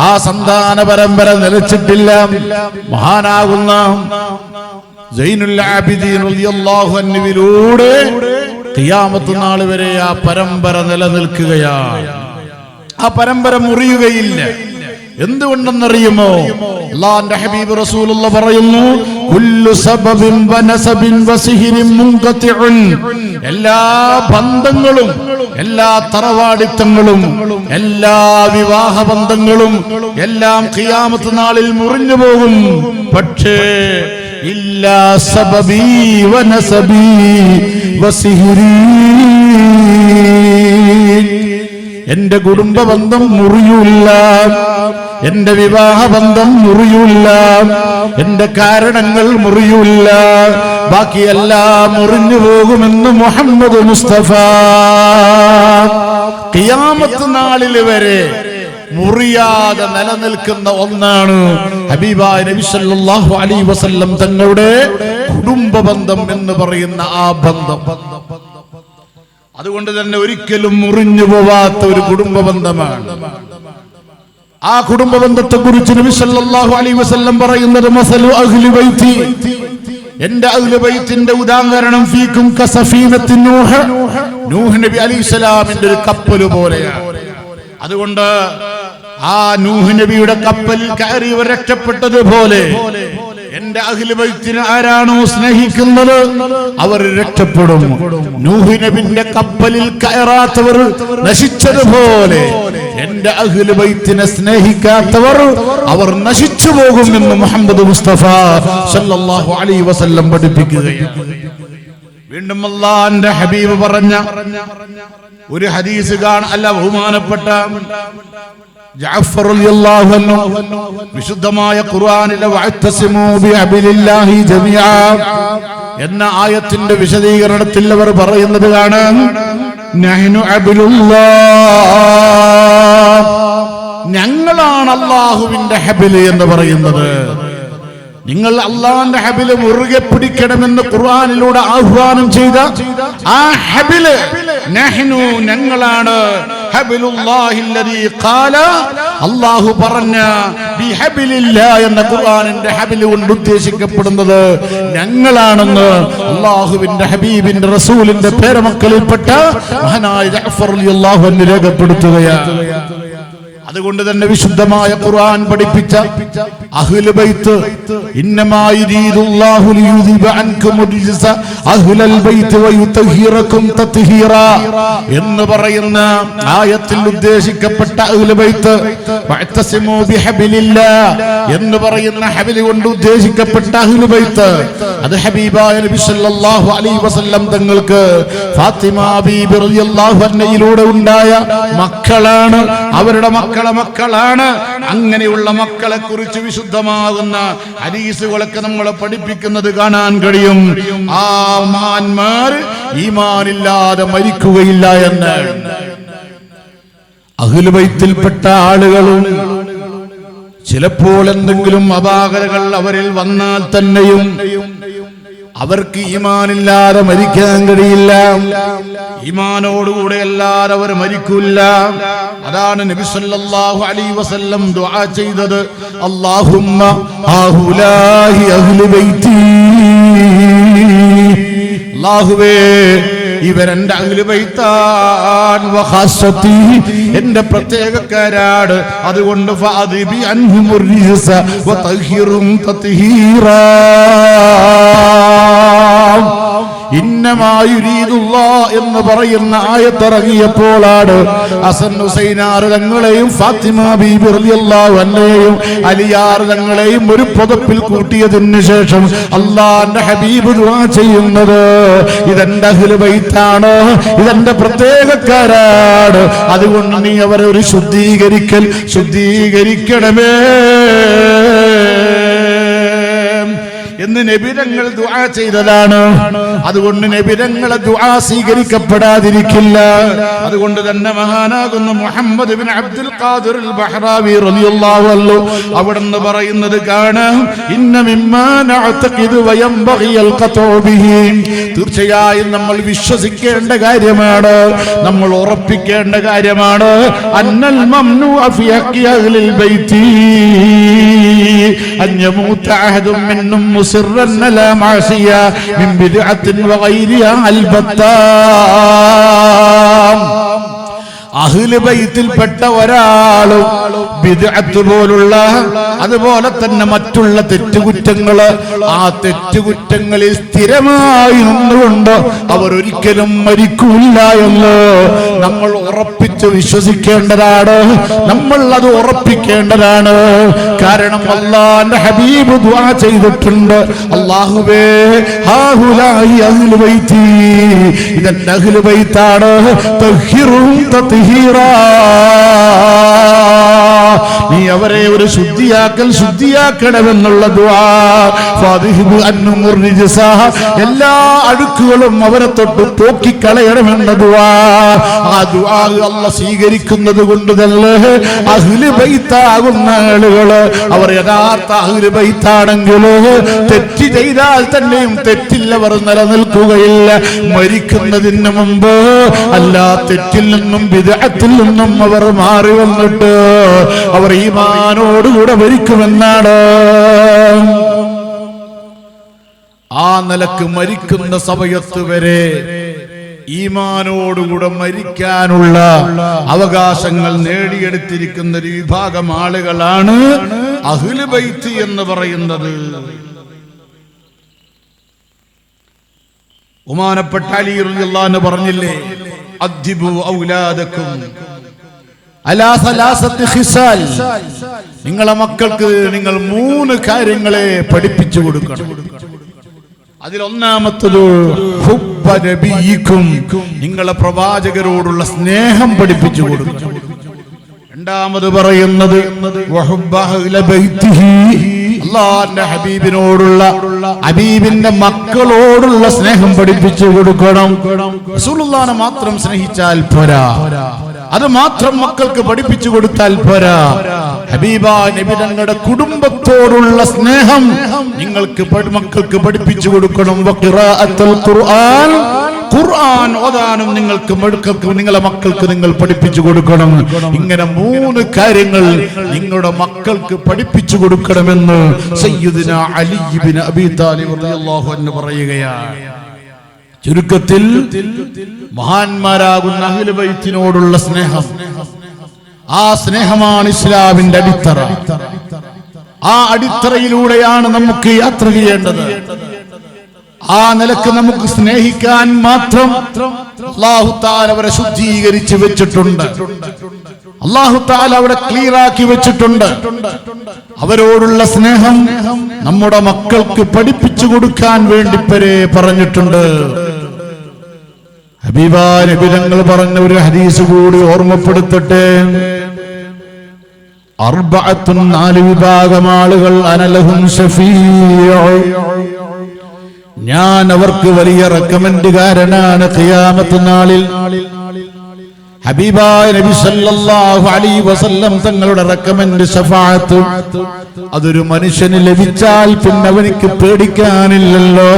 ആ സന്താന പരമ്പര നിലച്ചിട്ടില്ല. മഹാനാകുന്ന സൈനുൽ ആബിദീൻ റളിയല്ലാഹു അൻഹുവിലൂടെ ഖിയാമത്ത് നാൾ വരെ ആ പരമ്പര നിലനിൽക്കുകയാണ്. ആ പരമ്പര മുറിയുകയില്ല. എന്തുകൊണ്ടെന്നറിയുമോ? അല്ലാഹുവിന്റെ ഹബീബ് റസൂലുള്ളാഹി പറയുന്നു, കുല്ലു സബബിൻ വനസബിൻ വസിഹ്രിൻ മുൻഖതിഉൻ, എല്ലാ ബന്ധങ്ങളും, എല്ലാ തറവാടിത്തങ്ങളും, എല്ലാ വിവാഹ ബന്ധങ്ങളും എല്ലാം ഖിയാമത്ത് നാളിൽ മുറിഞ്ഞു പോകും. പക്ഷേ ഇല്ലാ സബബി വനസബി വസിഹ്രി, എന്റെ കുടുംബ ബന്ധം മുറിയൂല്ല, എന്റെ വിവാഹ ബന്ധം മുറിയൂല്ല, എന്റെ കാരണങ്ങൾ മുറിയൂല്ല, ബാക്കിയെല്ലാം മുറിഞ്ഞു പോകുമെന്ന് മുഹമ്മദ് മുസ്തഫ. ഖിയാമത്ത് നാളിൽ വരെ മുറിയാതെ നിലനിൽക്കുന്ന ഒന്നാണ് ഹബീബായ നബി സല്ലല്ലാഹു അലൈഹി വസല്ലം തങ്ങളുടെ കുടുംബ ബന്ധം എന്ന് പറയുന്ന ആ ബന്ധം. അതുകൊണ്ട് തന്നെ ഒരിക്കലും മുറിഞ്ഞു പോവാത്ത ഒരു കുടുംബ ബന്ധമാണ്. ആ കുടുംബ ബന്ധത്തെ കുറിച്ച് നബി സല്ലല്ലാഹു അലൈഹി വസല്ലം പറയുന്നത് മസലു അഹ്ലി ബൈതി, എന്റെ അഹ്ലു ബൈത്തിന്റെ ഉദാഹരണം ഫീകും കസഫീനത്തി നൂഹ് നബി അലൈഹിസ്സലാമിന്റെ ഒരു കപ്പൽ പോലെയാണ്. അതുകൊണ്ട് ആ നൂഹ് നബിയുടെ കപ്പലിൽ കയറി ഇവർ രക്ഷപ്പെട്ടതുപോലെ എന്റെ അഹ്ലു ബൈത്തിനെ ആരാണോ സ്നേഹിക്കുന്നത് അവർ രക്ഷപ്പെടും. നൂഹ് നബിന്റെ കപ്പലിൽ കയറാത്തവർ നശിച്ചതുപോലെ എന്റെ അഹ്ലു ബൈത്തിനെ സ്നേഹിക്കാത്തവർ അവർ നശിച്ചു പോകുമെന്ന് മുഹമ്മദ് മുസ്തഫ സല്ലല്ലാഹു അലൈഹി വസല്ലം പഠിപ്പിക്കുകയാണ്. വീണ്ടും അല്ലാഹുവിന്റെ ഹബീബ് പറഞ്ഞ ഒരു ഹദീസ് അല്ല ബഹുമാനപ്പെട്ട ജഅഫർ റളിയല്ലാഹു അൻഹു വിശുദ്ധമായ ഖുർആനിലെ വഅത്തസിമൂ ബിഹബിലില്ലാഹി ജമീഅ എന്ന ആയത്തിന്റെ വിശദീകരണത്തിൽ അവർ പറയുന്നത് കാണാം, നഹ്നു അബ്ദുല്ലാഹ്, ഞങ്ങളാണ് അല്ലാഹുവിന്റെ ഹബില് എന്ന് പറയുന്നത്. നിങ്ങൾ അള്ളാഹുവിന്റെ ഹബില് മുറുകെ പിടിക്കണമെന്ന് ഖുർആനിലൂടെ ആഹ്വാനം ചെയ്ത ആ ഹബില് നഹ്നു, ഞങ്ങളാണ്. ഹബിലുല്ലാഹില്ലദീ ഖാല, അല്ലാഹു പറഞ്ഞ ബിഹബിലില്ലാഹ് എന്ന ഖുർആനിന്റെ ഹബില് കൊണ്ട് ഉദ്ദേശിക്കപ്പെടുന്നത് ഞങ്ങളാണെന്ന് അല്ലാഹുവിന്റെ ഹബീബിന്റെ റസൂലിന്റെ പേരമക്കളിൽപ്പെട്ട മഹാനായ ജഅഫർ റളിയല്ലാഹു അൻഹു രേഖപ്പെടുത്തുകയാണ്. അതുകൊണ്ട് തന്നെ വിശുദ്ധമായ ഖുർആൻ പഠിപ്പിച്ച അഹ്ലു ബൈത്ത്, ഇന്നമാ യുരീദുല്ലാഹു ലിയുദിബ അൻകും റിജ്സ അഹ്ലൽ ബൈത്ത് വയുതഹിറകും തത്ഹീറാ എന്ന് പറയുന്ന ആയത്തിൽ ഉദ്ദേശിക്കപ്പെട്ട അഹ്ലു ബൈത്ത്, വഅതസിമൂ ബിഹബിലില്ലാഹ് എന്ന് പറയുന്ന ഹബിൽ കൊണ്ട് ഉദ്ദേശിക്കപ്പെട്ട അഹ്ലു ബൈത്ത്, അത് ഹബീബായ നബി സല്ലല്ലാഹു അലൈഹി വസല്ലം തങ്ങൾക്ക് ഫാത്തിമ ബീബി റളിയല്ലാഹു അൻഹയിലൂടെ ഉണ്ടായ മക്കളാണ്, അവരുടെ മക്കളാണ്. അങ്ങനെയുള്ള മക്കളെ കുറിച്ച് വിശുദ്ധമാകുന്ന ഹദീസുകളൊക്കെ നമ്മളെ പഠിപ്പിക്കുന്നത് കാണാൻ കഴിയും. ആ മഹാന്മാർ ഈമാനില്ലാതെ മരിക്കുകയില്ല എന്ന്. അഹ്ലു ബൈത്തിൽപ്പെട്ട ആളുകളും ചിലപ്പോൾ എന്തെങ്കിലും അപാകതകൾ അവരിൽ വന്നാൽ തന്നെയും അവർക്ക് ഈമാനില്ലാതെ മരിക്കാൻ കഴിയില്ല. ഈമാനോടുകൂടെ അല്ലാതെ അവർ മരിക്കില്ല. അതാണ് നബി സല്ലല്ലാഹു അലൈഹി വസല്ലം ദുആ ചെയ്തത്, അല്ലാഹുമ്മ ഹൗലാഹി അഹ്ലു ബൈതി, അല്ലാഹുവേ ഇവരെന്റെ അഹ്ലു ബൈത്താൻ വഖാസതി, എന്റെ പ്രത്യേകക്കാരാണ്. അതുകൊണ്ട് ഫഅദിബി അൻഹുർ റിജ്സ വതഹിറും തത്ഹീറാ. ഇന്നമാ യുരീദുല്ലാഹ് എന്ന് പറയുന്ന ആയത്തിറങ്ങിയപ്പോഴാണ് ഹസൻ ഹുസൈനാർ തങ്ങളെയും ഫാത്തിമ ബീബി റളിയല്ലാഹു അൻഹയെയും അലിയാർ തങ്ങളെയും ഒരു പുതപ്പിൽ കൂട്ടിയതിനു ശേഷം അല്ലാഹുവിന്റെ ഹബീബ് ദുആ ചെയ്യുന്നത്, ഇതെന്റെ അഹ്ലു ബൈത്താണ്, ഇതെന്റെ പ്രത്യേകക്കാരാണ്. അതുകൊണ്ട് നീ അവരെ ഒരു ശുദ്ധീകരിക്കണമേ എന്ന് നബിതങ്ങൾ ദുആ ചെയ്തതാണ്. അതുകൊണ്ട് നബിതങ്ങളെ ദുആ സ്വീകരിക്കപ്പെടാതിരിക്കില്ല. അതുകൊണ്ട് തന്നെ മഹാനാകുന്ന മുഹമ്മദ് ബിൻ അബ്ദുൽ ഖാദിർ അൽ ബഹ്റാവി റളിയല്ലാഹു അൻഹു അവിടുന്ന് പറയുന്നത് കാണാം, ഇന്ന മിമ്മാ നഅതഖിദു വയംബഗി അൽ ഖത്ഉ ബിഹി, തീർച്ചയായും നമ്മൾ വിശ്വസിക്കേണ്ട കാര്യമാണ്, നമ്മൾ ഉറപ്പിക്കേണ്ട കാര്യമാണ്, അന്നൽ മംനുഅ ഫി ഹഖി അഹ്ലിൽ ബൈതി അൻ യമൂത അഹദും മിൻഹും മുസിറൻ ലാ മഅസിയ മിൻ ബിദ്അത്തിൻ വഗൈരിഹാ അൽബത്താ. അഹ്ലു ബൈത്തിൽപ്പെട്ട ഒരാളും ബിദ്അത്ത് പോലുള്ള അതുപോലെ തന്നെ മറ്റുള്ള തെറ്റുകുറ്റങ്ങള്, ആ തെറ്റുകുറ്റങ്ങളിൽ സ്ഥിരമായി നിന്നുകൊണ്ട് അവർ ഒരിക്കലും മരിക്കൂല എന്ന് നമ്മൾ ഉറപ്പിച്ച് വിശ്വസിക്കേണ്ടതാണ്. നമ്മൾ അത് ഉറപ്പിക്കേണ്ടതാണ്. കാരണം അല്ലാഹുവിന്റെ ഹബീബ് ദുആ ചെയ്തിട്ടുണ്ട്, അല്ലാഹുവേ ഹൗലായി അഹ്ലു ബൈതി, ഇതെന്റെ അഹ്ലു ബൈത്താണ്, തത്ഹീറും തത്ഹീറാ, നീ അവരെ ഒരു ശുദ്ധിയാക്കണമെന്നുള്ള ദുആ. ഫാദിഹിബു അൻഹുർ റിജ്സ, എല്ലാ അഴുക്കുകളും അവരെ തൊട്ട് പോക്കിക്കളയണമെന്ന ദുആ. ആ ദുആ അല്ലാഹ് സ്വീകരിക്കുന്നത് കൊണ്ട് തന്നെ അഹ്ലു ബൈത്താകുന്ന ആളുകള് അവർ യഥാർത്ഥ അഹ്ലു ബൈത്താണെങ്കിൽ തെറ്റ് ചെയ്താൽ തന്നെയും തെറ്റിൽ അവർ നിലനിൽക്കുകയില്ല. മരിക്കുന്നതിന് മുമ്പ് അല്ലാ തെറ്റിൽ നിന്നും ബിദ്അത്തിൽ നിന്നും അവർ മാറി വന്നിട്ട് അവർ ഈമാനോടുകൂടെ മരിക്കുമെന്നാണ്. ആ നിലക്ക് മരിക്കുന്ന സമയത്ത് വരെ ഈമാനോടുകൂടെ മരിക്കാനുള്ള അവകാശങ്ങൾ നേടിയെടുത്തിരിക്കുന്ന ഒരു വിഭാഗം ആളുകളാണ് അഹ്ലു ബൈത്ത് എന്ന് പറയുന്നത്. ബഹുമാനപ്പെട്ട അലി റളിയല്ലാഹു അൻഹു പറഞ്ഞില്ലേ, അദ്ദിബു ഔലാദക്കും അലാ സലാസത്തി ഖിസാൽ, നിങ്ങളെ മക്കൾക്ക് നിങ്ങൾ 3 കാര്യങ്ങളെ പഠിപ്പിച്ചു കൊടുക്കണം. അതിലൊന്നാമത്തത് ഹുബ്ബ നബിയിക്കും, നിങ്ങളെ പ്രവാചകരോടുള്ള സ്നേഹം പഠിപ്പിച്ചു കൊടുക്കണം. രണ്ടാമത് പറയുന്നത് വഹുബ്ബ അഹ്ലി ബൈത്തിഹി, അല്ലാഹുവിന്റെ ഹബീബിനോടുള്ള ഹബീബിന്റെ മക്കളോടുള്ള സ്നേഹം പഠിപ്പിച്ചു കൊടുക്കണം. റസൂലുള്ളാഹിനെ മാത്രം സ്നേഹിച്ചാൽ പോരാ, അത് മാത്രം മക്കൾക്ക് പഠിപ്പിച്ചു കൊടുത്താൽ പോരാ. ഹബീബായ നബി തങ്ങളുടെ കുടുംബത്തോടുള്ള സ്നേഹം നിങ്ങൾക്ക് മക്കൾക്ക് പഠിപ്പിച്ചു കൊടുക്കണം. വഖിറാഅത്തുൽ ഖുർആൻ, ഖുർആൻ ഓതാനും നിങ്ങളെ മക്കൾക്ക് നിങ്ങൾ പഠിപ്പിച്ചു കൊടുക്കണം. ഇങ്ങനെ 3 കാര്യങ്ങൾ നിങ്ങളുടെ മക്കൾക്ക് പഠിപ്പിച്ചു കൊടുക്കണമെന്ന് സയ്യിദുനാ അലി ഇബ്നു അബീ താലിബ് റളിയല്ലാഹു അൻഹു പറയുകയാണ്. ചുരുക്കത്തിൽ മഹാന്മാരാകുന്ന അഹ്ലു ബൈത്തിനോടുള്ള സ്നേഹം, ആ സ്നേഹമാണ് ഇസ്ലാമിന്റെ അടിത്തറ. ആ അടിത്തറയിലൂടെയാണ് നമുക്ക് യാത്ര ചെയ്യേണ്ടത്. ആ നിലക്ക് നമുക്ക് സ്നേഹിക്കാൻ മാത്രം അല്ലാഹു തആല അവരെ ശുദ്ധീകരിച്ച് വെച്ചിട്ടുണ്ട്. അല്ലാഹു തആല അവിടെ ക്ലിയറാക്കി വെച്ചിട്ടുണ്ട്. അവരോടുള്ള സ്നേഹം നമ്മുടെ മക്കൾക്ക് പഠിപ്പിച്ചു കൊടുക്കാൻ വേണ്ടി പറഞ്ഞിട്ടുണ്ട്. ഹബീബായ നബി തങ്ങൾ പറഞ്ഞ ഒരു ഹദീസ് കൂടി ഓർമ്മപ്പെടുത്തട്ടെ. അർബഅത്തുൻ, 4 വിഭാഗം ആളുകൾ, അനലഹും ശഫീഉ, ഞാൻ അവർക്ക് വലിയ റെക്കമെൻഡുകാരനാണ് ഖിയാമത്ത് നാളിൽ. ഹബീബായ നബി സല്ലല്ലാഹു അലൈഹി വസല്ലം തങ്ങളുടെ റെക്കമെൻഡ് ശഫാഅത്ത് അതൊരു മനുഷ്യന് ലഭിച്ചാൽ പിന്നെ അവനിക്ക് പേടിക്കാനില്ലല്ലോ.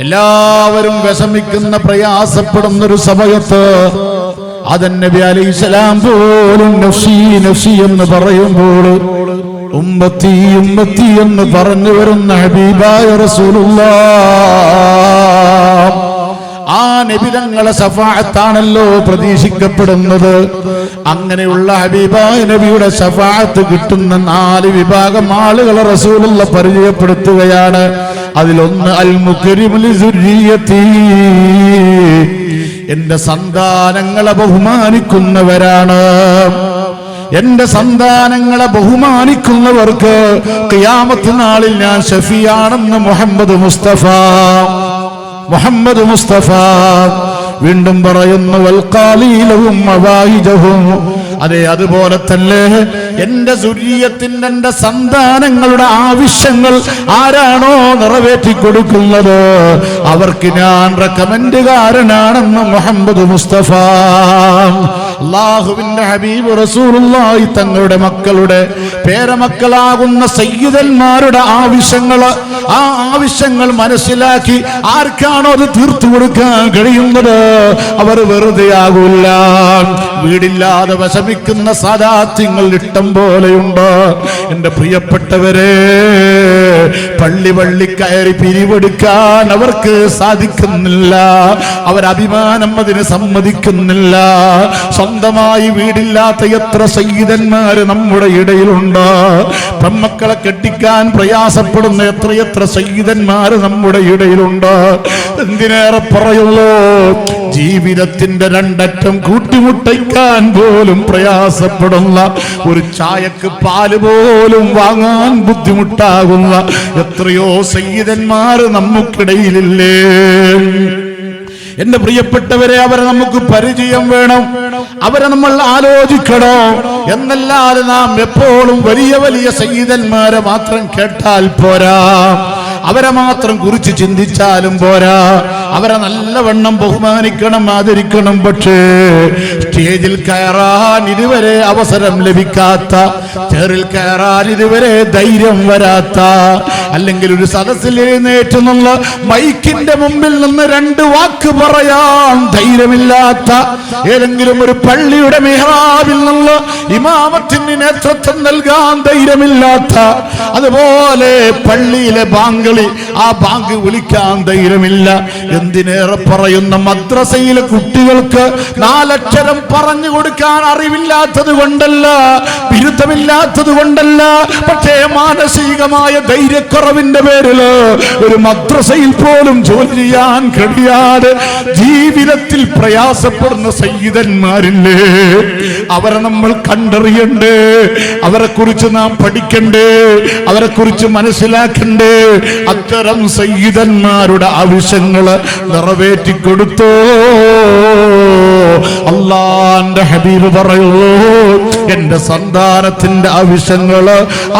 എല്ലാവരും വിഷമിക്കുന്ന പ്രയാസപ്പെടുന്ന ഒരു സമയത്ത് ആദം നബി അലൈഹിസ്സലാം പോലും നഫ്സി നഫ്സി എന്ന് പറയുമ്പോൾ ഉമ്മത്തി ഉമ്മത്തി എന്ന് പറഞ്ഞു വരുന്ന ഹബീബായ റസൂലുള്ളാഹ്, ആ നബി തങ്ങളെ ശഫാഅത്താണല്ലോ പ്രതീക്ഷിക്കപ്പെടുന്നത്. അങ്ങനെയുള്ള ഹബീബായ നബിയുടെ ശഫാഅത്ത് കിട്ടുന്ന 4 വിഭാഗം ആളുകളെ റസൂലുള്ളാഹ് പരിചയപ്പെടുത്തുകയാണ്. അതിലൊന്ന് അൽ മുക്രിമു ലിസുരിയതി, എന്റെ സന്താനങ്ങളെ ബഹുമാനിക്കുന്നവരാണ്. എന്റെ സന്താനങ്ങളെ ബഹുമാനിക്കുന്നവർക്ക് ഖിയാമത്ത് നാളിൽ ഞാൻ ഷഫീആണെന്ന് മുഹമ്മദ് മുസ്തഫ. വീണ്ടും പറയുന്നു വൽഖാലീലഹും മവാഹിജഹും, അതെ അതുപോലെ തന്നെ എന്റെ സുരിയത്തിന്റെ, എന്റെ സന്താനങ്ങളുടെ ആവശ്യങ്ങൾ ആരാണോ നിറവേറ്റി കൊടുക്കുന്നത് അവർക്ക് ഞാൻ റെക്കമെൻഡുകാരനാണെന്ന് മുഹമ്മദ് മുസ്തഫ. അല്ലാഹുവിന്റെ ഹബീബ് റസൂലുള്ളാഹി തങ്ങളുടെ മക്കളുടെ പേരമക്കളാകുന്ന സയ്യിദന്മാരുടെ ആവശ്യങ്ങൾ, ആ ആവശ്യങ്ങൾ മനസ്സിലാക്കി ആർക്കാണോ അത് തീർത്തു കൊടുക്കാൻ കഴിയുന്നത് അവർ വെറുതെ ആകൂല. വീടില്ലാതെ വിഷമിക്കുന്ന സാദാത്യങ്ങൾ ഇഷ്ടം പോലെയുണ്ട്. എന്റെ പ്രിയപ്പെട്ടവരെ, പള്ളി കയറി പിരിവെടുക്കാൻ അവർക്ക് സാധിക്കുന്നില്ല. അവരഭിമാനം അതിന് സമ്മതിക്കുന്നില്ല. സ്വന്തമായി വീടില്ലാത്ത എത്ര സയ്യിദന്മാര് നമ്മുടെ ഇടയിലുണ്ട്. പെൺമക്കളെ കെട്ടിക്കാൻ പ്രയാസപ്പെടുന്ന എത്രയെത്ര സയ്യിദന്മാര് നമ്മുടെ ഇടയിലുണ്ട്. എന്തിനേറെ പറയുള്ളൂ, ജീവിതത്തിന്റെ 2 അറ്റം കൂട്ടിമുട്ടിക്കാൻ പോലും പ്രയാസപ്പെടുന്ന, ഒരു ചായക്ക് പാല് പോലും വാങ്ങാൻ ബുദ്ധിമുട്ടാകുന്ന എത്രയോ സയ്യിദന്മാര് നമുക്കിടയിലില്ലേ? എന്റെ പ്രിയപ്പെട്ടവരെ, അവരെ നമുക്ക് പരിചയം വേണം, അവരെ നമ്മൾ ആലോചിക്കണം. എന്നല്ലാതെ നാം എപ്പോഴും വലിയ വലിയ സയ്യിദന്മാരെ മാത്രം കേട്ടാൽ പോരാ, അവരെ മാത്രം കുറിച്ച് ചിന്തിച്ചാലും പോരാ. അവരെ നല്ലവണ്ണം ബഹുമാനിക്കണം, ആദരിക്കണം. പക്ഷേ സ്റ്റേജിൽ കയറാൻ ഇതുവരെ അവസരം ലഭിക്കാത്ത, ചേറിൽ കയറാൻ ഇതുവരെ ധൈര്യം വരാത്ത, അല്ലെങ്കിൽ ഒരു സദസ്സിൽ എഴുന്നേറ്റ് നിന്നുള്ള മൈക്കിന്റെ മുമ്പിൽ നിന്ന് 2 വാക്ക് പറയാൻ ധൈര്യമില്ലാത്ത, ഏതെങ്കിലും ഒരു പള്ളിയുടെ മിഹ്റാബിൽ നിന്ന് ഇമാമത്തിന് നേതൃത്വം നൽകാൻ ധൈര്യമില്ലാത്ത, അതുപോലെ പള്ളിയിലെ ബാങ്കളി ആ ബാങ്ക് വിളിക്കാൻ ധൈര്യമില്ല, എന്തിനേറെ പറയുന്ന മദ്രസയിലെ കുട്ടികൾക്ക് 4 അക്ഷരം പറഞ്ഞു കൊടുക്കാൻ അറിവില്ലാത്തത് കൊണ്ടല്ല, ബിരുദമില്ലാത്തത് കൊണ്ടല്ല, പക്ഷേ മാനസികമായ ധൈര്യക്കുറവിന്റെ പേരിൽ ഒരു മദ്രസയിൽ പോലും ജോലി ചെയ്യാൻ കഴിയാതെ ജീവിതത്തിൽ പ്രയാസപ്പെടുന്ന സയ്യിദന്മാരില്ലേ, അവരെ നമ്മൾ കണ്ടറിയണ്ടേ, അവരെ കുറിച്ച് നാം പഠിക്കണ്ടേ, അവരെ കുറിച്ച് മനസ്സിലാക്കണ്ടേ. അത്തരം സയ്യിദന്മാരുടെ ആവശ്യങ്ങൾ നിറവേറ്റിക്കൊടുത്തോ അല്ലാഹുവിന്റെ ഹബീബ് പറയുള്ളൂ, എന്റെ സന്താനത്തിന്റെ ആവശ്യങ്ങൾ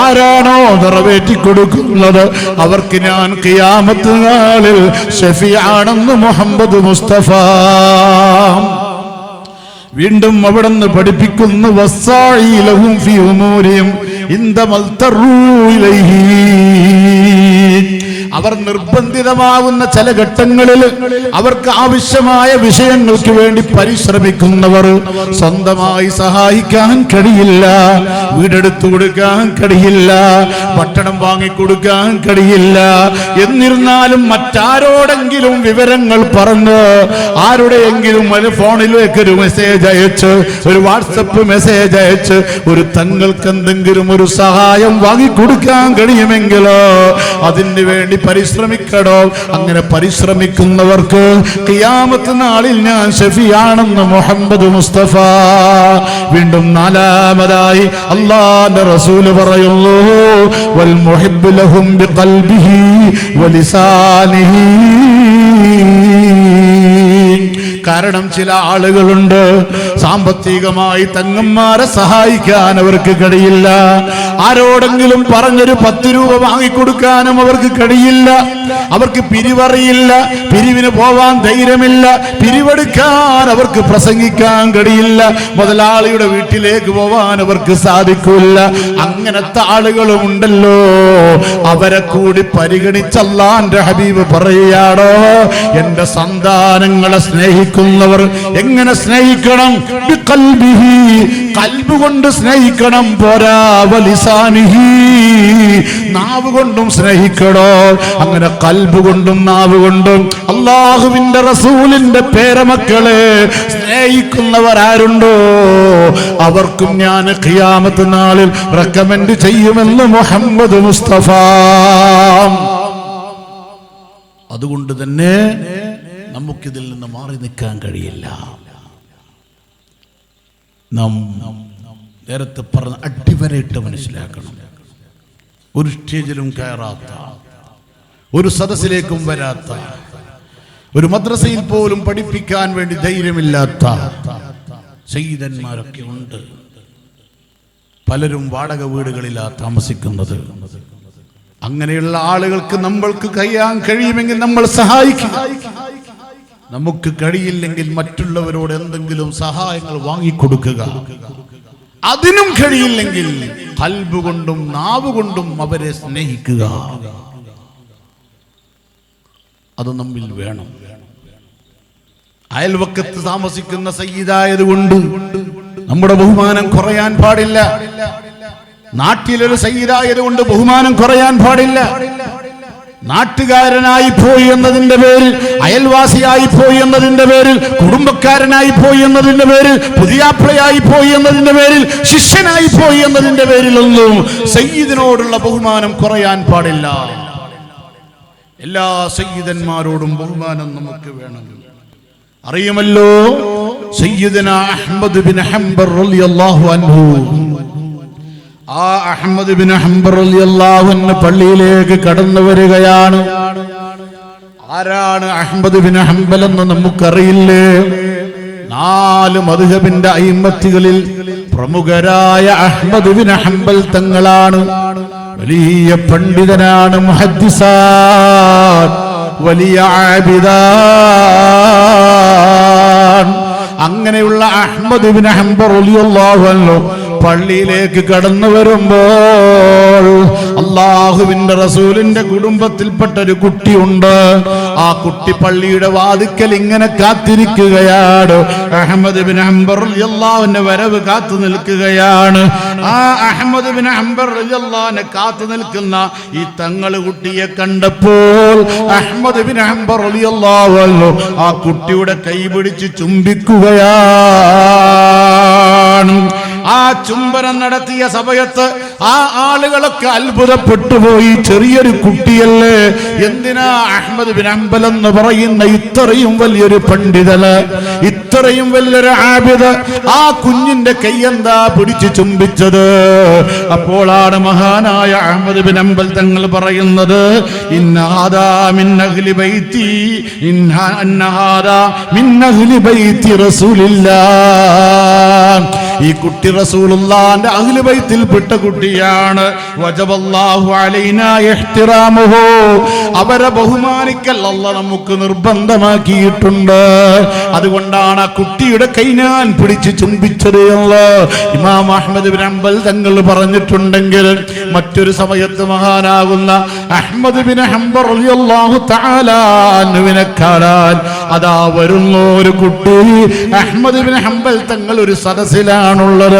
ആരാണോ നിറവേറ്റി കൊടുക്കുന്നത് അവർക്ക് ഞാൻ ഖിയാമത്ത് നാളിൽ ശഫീആണെന്ന് മുഹമ്മദ് മുസ്തഫ. വീണ്ടും അവിടുന്ന് പഠിപ്പിക്കുന്നു, വസ്സാഇലഹും ഫീ ഉമൂരിഹിം ഇൻദമൽതറൂ ഇലൈഹി. അവർ നിർബന്ധിതമാകുന്ന ചില ഘട്ടങ്ങളിൽ അവർക്ക് ആവശ്യമായ വിഷയങ്ങൾക്ക് വേണ്ടി പരിശ്രമിക്കുന്നവർ സ്വന്തമായി സഹായിക്കാൻ കഴിയില്ല, വീടെടുത്തു കൊടുക്കാൻ കഴിയില്ല, ഭക്ഷണം വാങ്ങിക്കൊടുക്കാൻ കഴിയില്ല. എന്നിരുന്നാലും മറ്റാരോടെങ്കിലും വിവരങ്ങൾ പറഞ്ഞ്, ആരുടെയെങ്കിലും ഫോണിലേക്ക് ഒരു മെസ്സേജ് അയച്ച്, ഒരു വാട്സപ്പ് മെസ്സേജ് അയച്ച് ഒരു തങ്ങൾക്ക് എന്തെങ്കിലും ഒരു സഹായം വാങ്ങിക്കൊടുക്കാൻ കഴിയുമെങ്കിലോ അതിന് വേണ്ടി പരിശ്രമിക്കടോ. അങ്ങനെ പരിശ്രമിക്കുന്നവർക്ക് ഖിയാമത്ത് നാളിൽ ഞാൻ ശഫീആണെന്ന് മുഹമ്മദ് മുസ്തഫ. വീണ്ടും 4-മതായി അല്ലാഹുവിന്റെ റസൂൽ പറയുന്നു, വൽ മുഹിബ്ബു ലഹും ബിഖൽബിഹി വലിസാനിഹി. കാരണം ചില ആളുകളുണ്ട് സാമ്പത്തികമായി തങ്ങന്മാരെ സഹായിക്കാൻ അവർക്ക് കഴിയില്ല, ആരോടെങ്കിലും പറഞ്ഞൊരു 10 രൂപ വാങ്ങിക്കൊടുക്കാനും അവർക്ക് കഴിയില്ല, അവർക്ക് പിരിവറിയില്ല, പിരിവിന് പോവാൻ ധൈര്യമില്ല, പിരിവെടുക്കാൻ അവർക്ക് പ്രസംഗിക്കാൻ കഴിയില്ല, മുതലാളിയുടെ വീട്ടിലേക്ക് പോവാൻ അവർക്ക് സാധിക്കില്ല. അങ്ങനത്തെ ആളുകളും ഉണ്ടല്ലോ, അവരെ കൂടി പരിഗണിച്ച് അല്ലാഹുവിന്റെ ഹബീബ് പറയുകയാണോ, എന്റെ സന്താനങ്ങളെ സ്നേഹിക്കുന്നവർ എങ്ങനെ സ്നേഹിക്കണം? ബിഖൽബിഹി, ഖൽബ് കൊണ്ട് സ്നേഹിക്കണം പോരാ, വലിസാനിഹി, നാവ് കൊണ്ടും സ്നേഹിക്കണോ. അങ്ങനെ ഖൽബ് കൊണ്ടും നാവ് കൊണ്ടും അല്ലാഹുവിന്റെ റസൂലിന്റെ പേരമക്കളെ സ്നേഹിക്കുന്നവരാരുണ്ടോ അവർക്കും ഞാൻ ഖിയാമത്ത് നാളിൽ റെക്കമെൻഡ് ചെയ്യുമെന്ന് മുഹമ്മദ് മുസ്തഫ. അതുകൊണ്ട് തന്നെ നമുക്കിതിൽ നിന്ന് മാറി നിൽക്കാൻ കഴിയില്ല. നാം നേരത്തെ പറഞ്ഞ അടിവരയിട്ട് മനസ്സിലാക്കണം, ഒരു സ്റ്റേജിലും കയറാത്ത, ഒരു സദസ്സിലേക്കും വരാത്ത, ഒരു മദ്രസയിൽ പോലും പഠിപ്പിക്കാൻ വേണ്ടി ധൈര്യമില്ലാത്ത സയ്യിദന്മാരൊക്കെ ഉണ്ട്. പലരും വാടക വീടുകളിലാണ് താമസിക്കുന്നത്. അങ്ങനെയുള്ള ആളുകൾക്ക് നമ്മൾക്ക് കഴിയുമെങ്കിൽ നമ്മൾ സഹായിക്കുക. നമുക്ക് കഴിയില്ലെങ്കിൽ മറ്റുള്ളവരോട് എന്തെങ്കിലും സഹായങ്ങൾ വാങ്ങിക്കൊടുക്കുക. അതിനും കഴിയില്ലെങ്കിൽ ഖൽബ് കൊണ്ടും നാവ് കൊണ്ടും അവരെ സ്നേഹിക്കുക. അത് നമ്മിൽ വേണം. അയൽവക്കത്ത് താമസിക്കുന്ന സയ്യിദായത് കൊണ്ട് നമ്മുടെ ബഹുമാനം കുറയാൻ പാടില്ല. നാട്ടിലൊരു സയ്യിദായത് കൊണ്ട് ബഹുമാനം കുറയാൻ പാടില്ല. നാട്ടുകാരനായി പോയി എന്നതിന്റെ പേരിൽ, അയൽവാസിയായി പോയി എന്നതിന്റെ പേരിൽ, കുടുംബക്കാരനായി പോയി എന്നതിന്റെ പേരിൽ, പുതിയാപ്ലയായി പോയി എന്നതിന്റെ പേരിൽ, ശിഷ്യനായി പോയി എന്നതിന്റെ പേരിലൊന്നും സയ്യിദിനോടുള്ള ബഹുമാനം കുറയാൻ പാടില്ല. എല്ലാ സയ്യിദന്മാരോടും ബഹുമാനം നമുക്ക് വേണം. അറിയുമല്ലോ, സയ്യിദുനാ അഹ്മദ് ബിൻ ഹംബൽ റളിയല്ലാഹു അൻഹു, ആ അഹ്മദ് ബിൻ ഹംബൽ റളിയല്ലാഹു അൻഹു പള്ളിയിലേക്ക് കടന്നു വരികയാണ്. ആരാണ് അഹ്മദ് ബിൻ ഹംബൽ എന്ന് നമുക്കറിയില്ലേ? 4 മദ്ഹബിന്റെ അയിമ്മത്തുകളിൽ പ്രമുഖരായ അഹ്മദ് ബിൻ ഹംബൽ തങ്ങളാണ്. വലിയ പണ്ഡിതനാണ്, മുഹദ്ദിസാൻ, വലിയ ആബിദാൻ. അങ്ങനെയുള്ള അഹ്മദ് ഇബ്നു ഹംബൽ റളിയല്ലാഹു അൻഹു പള്ളിയിലേക്ക് കടന്നു വരുമ്പോൾ അല്ലാഹുവിന്റെ റസൂലിന്റെ കുടുംബത്തിൽപ്പെട്ട ഒരു കുട്ടിയുണ്ട്. ആ കുട്ടി പള്ളിയുടെ വാതിക്കൽ ഇങ്ങനെ കാത്തിരിക്കുകയാണ്. അഹ്മദ് ഇബ്നു ഹംബൽ റളിയല്ലാഹു അൻഹു വരവ് കാത്തു നിൽക്കുകയാണ്. ആ അഹ്മദ് ഇബ്നു ഹംബൽ റളിയല്ലാഹു അൻഹു കാത്തു നിൽക്കുന്ന ഈ തങ്ങൾ കുട്ടിയെ കണ്ടപ്പോൾ അഹ്മദ് ഇബ്നു ഹംബൽ റളിയല്ലാഹു അൻഹു ആ കുട്ടിയുടെ കൈ പിടിച്ച് ചുംബിക്കുകയാണ്. ആ ചുംബനം നടത്തിയ സമയത്ത് ആ ആളുകളൊക്കെ അത്ഭുതപ്പെട്ടു പോയി. ചെറിയൊരു കുട്ടിയല്ലേ, എന്തിനാ അഹ്മദ് ബിൻ ഹംബൽ എന്ന് പറയുന്ന ഇത്രയും വലിയൊരു പണ്ഡിതന്, ഇത്രയും വലിയൊരു ആബിദ് ആ കുഞ്ഞിന്റെ കൈ എന്താ പിടിച്ച് ചുംബിച്ചത്? അപ്പോഴാണ് മഹാനായ അഹ്മദ് ബിൻ ഹംബൽ തങ്ങൾ പറയുന്നത്, ഇന്ന ഹാദാ മിൻ അഹ്ലി ബൈത്തി, ഇന്ന ഹാദാ മിൻ അഹ്ലി ബൈത്തി റസൂലില്ലാഹ്. ഈ കുട്ടി റസൂലുള്ളാഹിന്റെ അഹ്ലു ബൈത്തിൽപ്പെട്ട കുട്ടിയാണ്. വജബല്ലാഹു അലൈനാ ഇഹ്തിറാമുഹു, അവരെ ബഹുമാനിക്കൽ അല്ലാഹ് നമുക്ക് നിർബന്ധമാക്കിയിട്ടുണ്ട്. അതുകൊണ്ടാണ് ആ കുട്ടിയുടെ കൈ ഞാൻ പിടിച്ച് ചുംബിച്ചത് എന്ന് ഇമാം അഹ്മദ് ഇബ്നു ഹംബൽ തങ്ങൾ പറഞ്ഞിട്ടുണ്ടെങ്കിൽ, മറ്റൊരു സമയത്ത് മഹാനാകുന്ന അഹ്മദ് ഇബ്നു ഹംബൽ റളിയല്ലാഹു തആല അൻഹുവിനെ കാണാൻ അതാ വരുന്നു ഒരു കുട്ടി. അഹ്മദ് ഇബ്നു ഹംബൽ തങ്ങൾ ഒരു സദസ്സിലാണുള്ളത്.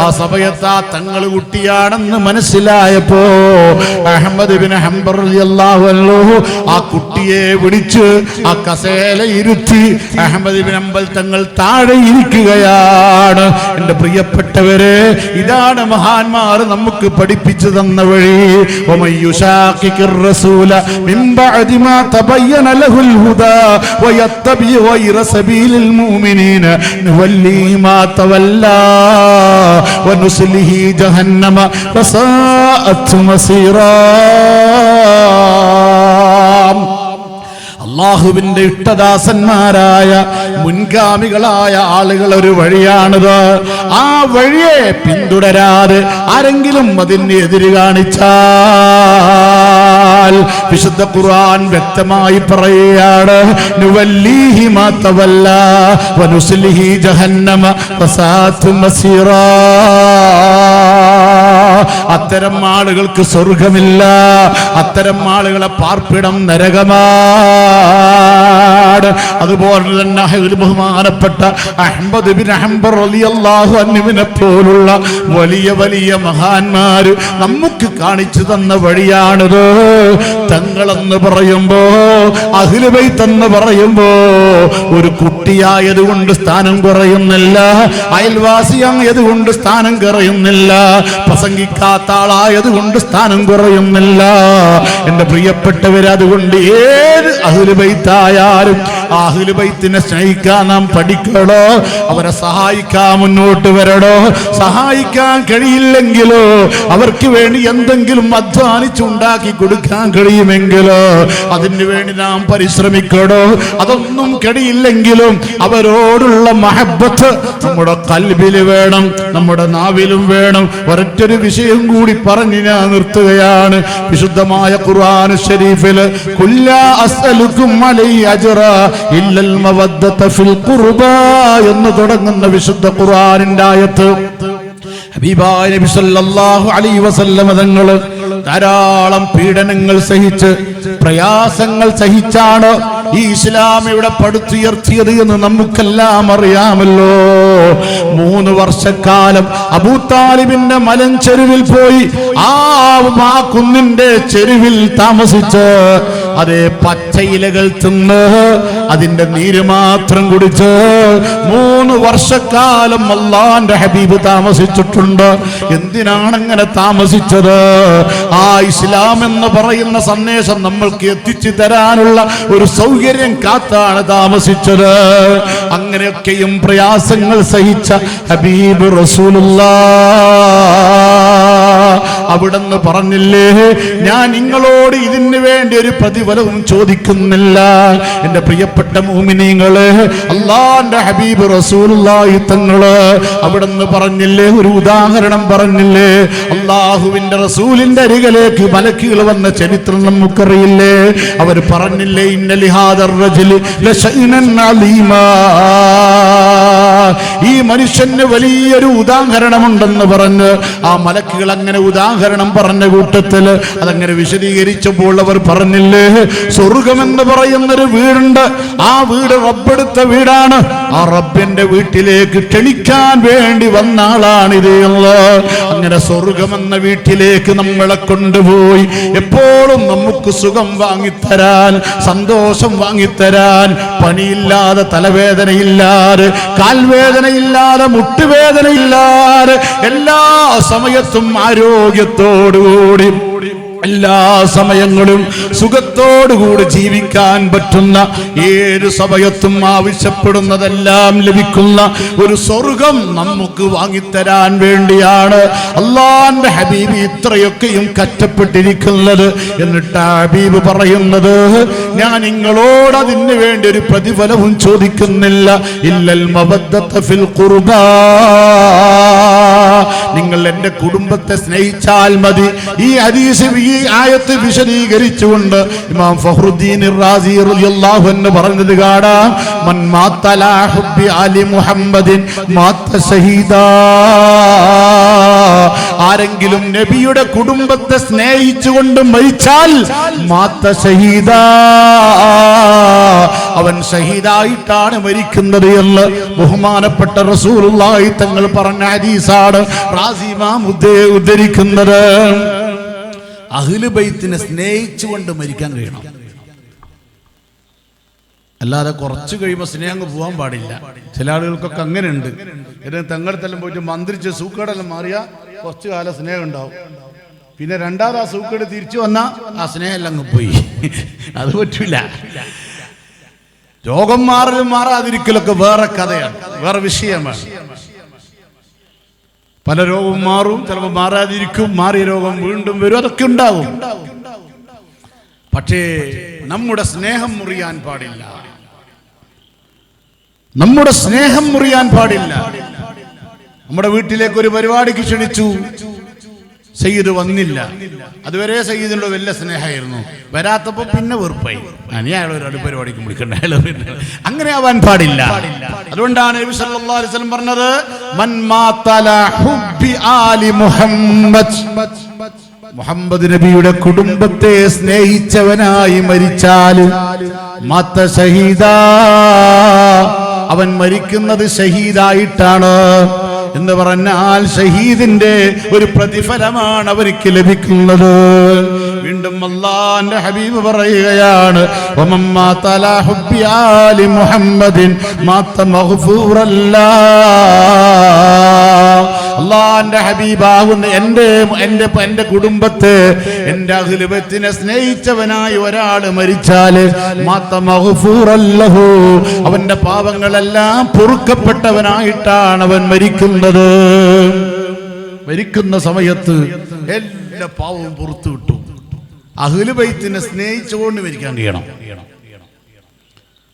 ആ സമയത്ത് ആ തങ്ങൾ കുട്ടിയാണെന്ന് മനസ്സിലായപ്പോ അഹ്മദ് ഇബ്നു ഹംബൽ റളിയല്ലാഹു അൻഹു ആ കുട്ടിയെ വിളിച്ച് ആ കസേല ഇരുത്തി അഹ്മദ് ഇബ്നു ഹംബൽ തങ്ങൾ താഴെ ഇരിക്കുകയാണ്. എന്റെ പ്രിയപ്പെട്ടവരെ, ഇതാണ് മഹാന്മാർ നമുക്ക് പഠിപ്പിച്ചു തന്ന വഴി. വമയ്യുശാഖിഖിർ റസൂല മിൻ ബഅദി മാ തബയ്യന ലഹുൽ ഹുദാ വയത്തബി ഗൈറ സബീലിൽ മുഅ്മിനീന നുവല്ലിഹി മാ തവല്ലാ വനുസ്ലിഹി ജഹന്നമ വസാഅത് മസീറാ. അല്ലാഹുവിന്റെ ഇഷ്ടദാസന്മാരായ മുൻഗാമികളായ ആളുകൾ ഒരു വഴിയാണിത്. ആ വഴിയെ പിന്തുടരാതെ ആരെങ്കിലും അതിന് എതിര് കാണിച്ചാൽ വിശുദ്ധ ഖുർആൻ വ്യക്തമായി പറയുകയാണ്, നുവല്ലിഹി മാ തവല്ലാ വനുസ്ലിഹി ജഹന്നമ വസാഅത് മസീറാ. അത്തരം ആളുകൾക്ക് സ്വർഗമില്ല, അത്തരം ആളുകളെ പാർപ്പിടം നരകമാണ്. അതുപോലെ തന്നെ ബഹുമാനപ്പെട്ട അഹ്മദ് ഇബ്നു ഹംബൽ റളിയല്ലാഹു അൻഹുവിനെ പോലുള്ള വലിയ വലിയ മഹാന്മാര് നമുക്ക് കാണിച്ചു തന്ന വഴിയാണിത്. തങ്ങളെന്ന് പറയുമ്പോ, അഹ്ലു ബൈത്ത് എന്ന് പറയുമ്പോ ഒരു കുട്ടിയായതുകൊണ്ട് സ്ഥാനം കുറയുന്നില്ല, അയൽവാസിയായതുകൊണ്ട് സ്ഥാനം കുറയുന്നില്ല, പ്രസംഗിക്കാത്ത ആളായതുകൊണ്ട് സ്ഥാനം കുറയുന്നില്ല. എന്റെ പ്രിയപ്പെട്ടവര്, അതുകൊണ്ട് ഏത് അഹ്ലു ബൈത്തായാലും അഹ്ലു ബൈത്തിനെ സ്നേഹിക്കാൻ നാം പഠിക്കണോ, അവരെ സഹായിക്കാൻ മുന്നോട്ട് വരണോ. സഹായിക്കാൻ കഴിയില്ലെങ്കിലോ അവർക്ക് വേണ്ടി എന്തെങ്കിലും അധ്വാനിച്ചുണ്ടാക്കി കൊടുക്കാൻ കഴിയുമെങ്കിലോ അതിനു വേണ്ടി നാം പരിശ്രമിക്കണോ. അതൊന്നും കഴിയില്ലെങ്കിലും അവരോടുള്ള മഹബത്ത് നമ്മുടെ ഖൽബില് വേണം, നമ്മുടെ നാവിലും വേണം. ഒരൊറ്റൊരു വിഷയം കൂടി പറഞ്ഞ് ഞാൻ നിർത്തുകയാണ്. വിശുദ്ധമായ ഖുർആൻ ശരീഫിൽ കുല്ലാ അസ്അലുക്കും അലൈഹി അജ്റാ ഇല്ലൽ മവദ്ദത ഫിൽ ഖുർബാ എന്ന് തുടങ്ങുന്ന വിശുദ്ധ ഖുർആനിന്റെ ആയത്ത് ഹബീബായ നബി സല്ലല്ലാഹു അലൈഹി വസല്ലം തങ്ങൾ ധാരാളം പീഡനങ്ങൾ സഹിച്ച് പ്രയാസങ്ങൾ സഹിച്ചാണ് ഈ ഇസ്ലാം ഇവിടെ പടുത്തുയർത്തിയത് എന്ന് നമുക്കെല്ലാം അറിയാമല്ലോ. 3 വർഷക്കാലം അബൂ താലിബിന്റെ മലഞ്ചെരുവിൽ പോയി ആ കുന്നിന്റെ ചെരുവിൽ താമസിച്ച് അതേ പച്ചയിലകൾ തിന്ന് അതിന്റെ നീര് മാത്രം കുടിച്ച് 3 വർഷക്കാലം അല്ലാഹുവിന്റെ ഹബീബ് താമസിച്ചിട്ടുണ്ട്. എന്തിനാണ് അങ്ങനെ താമസിച്ചത്? ആ ഇസ്ലാം എന്ന് പറയുന്ന സന്ദേശം നമ്മൾക്ക് എത്തിച്ചു തരാനുള്ള ഒരു സൗകര്യം കാത്താണ് താമസിച്ചത്. അങ്ങനെയൊക്കെയും പ്രയാസങ്ങൾ സഹിച്ച ഹബീബ് റസൂലുള്ളാഹ് അവിടുന്ന് പറഞ്ഞില്ലേ, ഞാൻ നിങ്ങളോട് ഇതിനു വേണ്ടി ഒരു പ്രതിഫലം പ്രതിഫലവും ചോദിക്കുന്നില്ല. എന്റെ പ്രിയപ്പെട്ട മുഅ്മിനീങ്ങളെ, അല്ലാഹുവിന്റെ ഹബീബ് റസൂലുള്ളാഹി തങ്ങള് അവിടുന്ന് പറഞ്ഞില്ലേ, ഒരു ഉദാഹരണം പറഞ്ഞില്ലേ? അല്ലാഹുവിന്റെ റസൂലിന്റെ അരികിലേക്ക് മലക്കുകൾ വന്ന ചരിത്രം നമുക്കറിയില്ലേ? അവർ പറഞ്ഞില്ലേ, ഇന്ന ലിഹാദർ റജുലി ലശൈനൻ അലീമാ, ഈ മനുഷ്യന് വലിയൊരു ഉദാഹരണമുണ്ടെന്ന് പറഞ്ഞ് ആ മലക്കുകൾ അങ്ങനെ ഉദാഹരണം പറഞ്ഞ കൂട്ടത്തിൽ അതങ്ങനെ വിശദീകരിച്ചപ്പോൾ അവർ പറഞ്ഞില്ലേ, സ്വർഗമെന്ന് പറയുന്നൊരു വീടുണ്ട്, ആ വീട് റബ്ബെടുത്ത വീടാണ്, ആ റബ്ബിന്റെ വീട്ടിലേക്ക് ക്ഷണിക്കാൻ വേണ്ടി വന്ന ആളാണിത് എന്ന്. അങ്ങനെ സ്വർഗമെന്ന വീട്ടിലേക്ക് നമ്മളെ കൊണ്ടുപോയി എപ്പോഴും നമുക്ക് സുഖം വാങ്ങിത്തരാൻ, സന്തോഷം വാങ്ങിത്തരാൻ, പണിയില്ലാതെ തലവേദനയില്ലാതെ കാൽവേദനയില്ലാതെ മുട്ടുവേദനയില്ലാതെ എല്ലാ സമയത്തും ആരോഗ്യത്തോടുകൂടി എല്ലാ സമയങ്ങളും സുഖത്തോടുകൂടി ജീവിക്കാൻ പറ്റുന്ന, ഏത് സമയത്തും ആവശ്യപ്പെടുന്നതെല്ലാം ലഭിക്കുന്ന ഒരു സ്വർഗം നമുക്ക് വാങ്ങിത്തരാൻ വേണ്ടിയാണ് അല്ലാഹുവിന്റെ ഹബീബ് ഇത്രയൊക്കെയും കഷ്ടപ്പെട്ടിരിക്കുന്നത്. എന്നിട്ട് ഹബീബ് പറയുന്നത്, ഞാൻ നിങ്ങളോട് അതിന് വേണ്ടി ഒരു പ്രതിഫലവും ചോദിക്കുന്നില്ല, ഇല്ലൽ മവദ്ദത ഫിൽ ഖുർബാ, നിങ്ങൾ എന്റെ കുടുംബത്തെ സ്നേഹിച്ചാൽ മതി. ഈ ഹദീസ്, ഈ ആയത്ത് വിശദീകരിച്ചുകൊണ്ട് ഇമാം ഫഖ്റുദ്ദീൻ റാസി റളിയല്ലാഹു അൻഹു പറഞ്ഞത് കാണാം, മൻ മാത ലാ ഹുബ്ബി ആലി മുഹമ്മദിൻ മാത ഷഹീദാ, ആരെങ്കിലും നബിയുടെ കുടുംബത്തെ സ്നേഹിച്ചുകൊണ്ട് മരിച്ചാൽ മാത ഷഹീദാ, അവൻ ഷഹീദായിട്ടാണ് മരിക്കുന്നത് എന്ന് ബഹുമാനപ്പെട്ട റസൂലുള്ളാഹി തങ്ങൾ പറഞ്ഞ ഹദീസാണ് റാസി ഇമാം ഉദ്ധരിക്കുന്നത്. അഹ്ലു ബൈത്തിനെ സ്നേഹിച്ചുകൊണ്ട് മരിക്കാൻ കഴിയണം, അല്ലാതെ കുറച്ച് കഴിയുമ്പോൾ സ്നേഹം പോകാൻ പാടില്ല. ചില ആളുകൾക്കൊക്കെ അങ്ങനെ ഉണ്ട്. തങ്ങളെല്ലാം പോയിട്ട് മന്ത്രിച്ച് സൂക്കേടെല്ലാം മാറിയാൽ കുറച്ചു കാലം സ്നേഹം ഉണ്ടാവും, പിന്നെ രണ്ടാമത് ആ സൂക്കേട് തിരിച്ചു വന്നാൽ ആ സ്നേഹം എല്ലാം അങ്ങ് പോയി. അത് പറ്റില്ല. രോഗം മാറലും മാറാതിരിക്കലൊക്കെ വേറെ കഥയാണ്, വേറെ വിഷയമാണ്. പല രോഗവും മാറും, ചിലപ്പോൾ മാറാതിരിക്കും, മാറിയ രോഗം വീണ്ടും വരും, അതൊക്കെ ഉണ്ടാവും. പക്ഷേ നമ്മുടെ സ്നേഹം മുറിയാൻ പാടില്ല, നമ്മുടെ സ്നേഹം മുറിയാൻ പാടില്ല. നമ്മുടെ വീട്ടിലേക്ക് ഒരു പരിപാടിക്ക് ക്ഷണിച്ചു, സയ്യിദ് വന്നില്ല, അതുവരെ സയ്യിദിനോട് വലിയ സ്നേഹമായിരുന്നു, വരാത്തപ്പോ പിന്നെ വെറുപ്പായി, അയാൾ ഒരു പരിപാടിക്ക് വിളിക്കണ്ട, അങ്ങനെ ആവാൻ പാടില്ല. അതുകൊണ്ടാണ് നബി സല്ലല്ലാഹു അലൈഹി വസല്ലം പറഞ്ഞത്, മൻ മാത ലാ ഹുബ്ബി ആലി മുഹമ്മദ്, മുഹമ്മദ് നബിയുടെ കുടുംബത്തെ സ്നേഹിച്ചവനായി മരിച്ചാൽ മാത ഷഹീദാ, അവൻ മരിക്കുന്നത് ഷഹീദായിട്ടാണ് എന്ന് പറഞ്ഞാൽ ഷഹീദിന്റെ ഒരു പ്രതിഫലമാണ് അവർക്ക് ലഭിക്കുന്നത്. വീണ്ടും അല്ലാഹുവിന്റെ ഹബീബ് പറയുകയാണ്, വമൻ മാത ലാ ഹുബ്ബി ആലി മുഹമ്മദിൻ മാത മഗ്ഫൂറല്ലാ, അല്ലാഹുവിന്റെ ഹബീബാകുന്ന എന്റെ കുടുംബത്തെ, എന്റെ അഹ്ലു ബൈത്തിനെ സ്നേഹിച്ചവനായി ഒരാൾ മരിച്ചാൽ മാത മഗ്ഫൂറല്ലഹു, അവന്റെ പാപങ്ങളെല്ലാം പൊറുക്കപ്പെട്ടവനായിട്ടാണ് അവൻ മരിക്കുന്നത്. മരിക്കുന്ന സമയത്ത് എല്ലാ പാവവും പുറത്തു വിട്ടു. അഹ്ലു ബൈത്തിനെ സ്നേഹിച്ചുകൊണ്ട് മരിക്കാൻ കഴിയണം.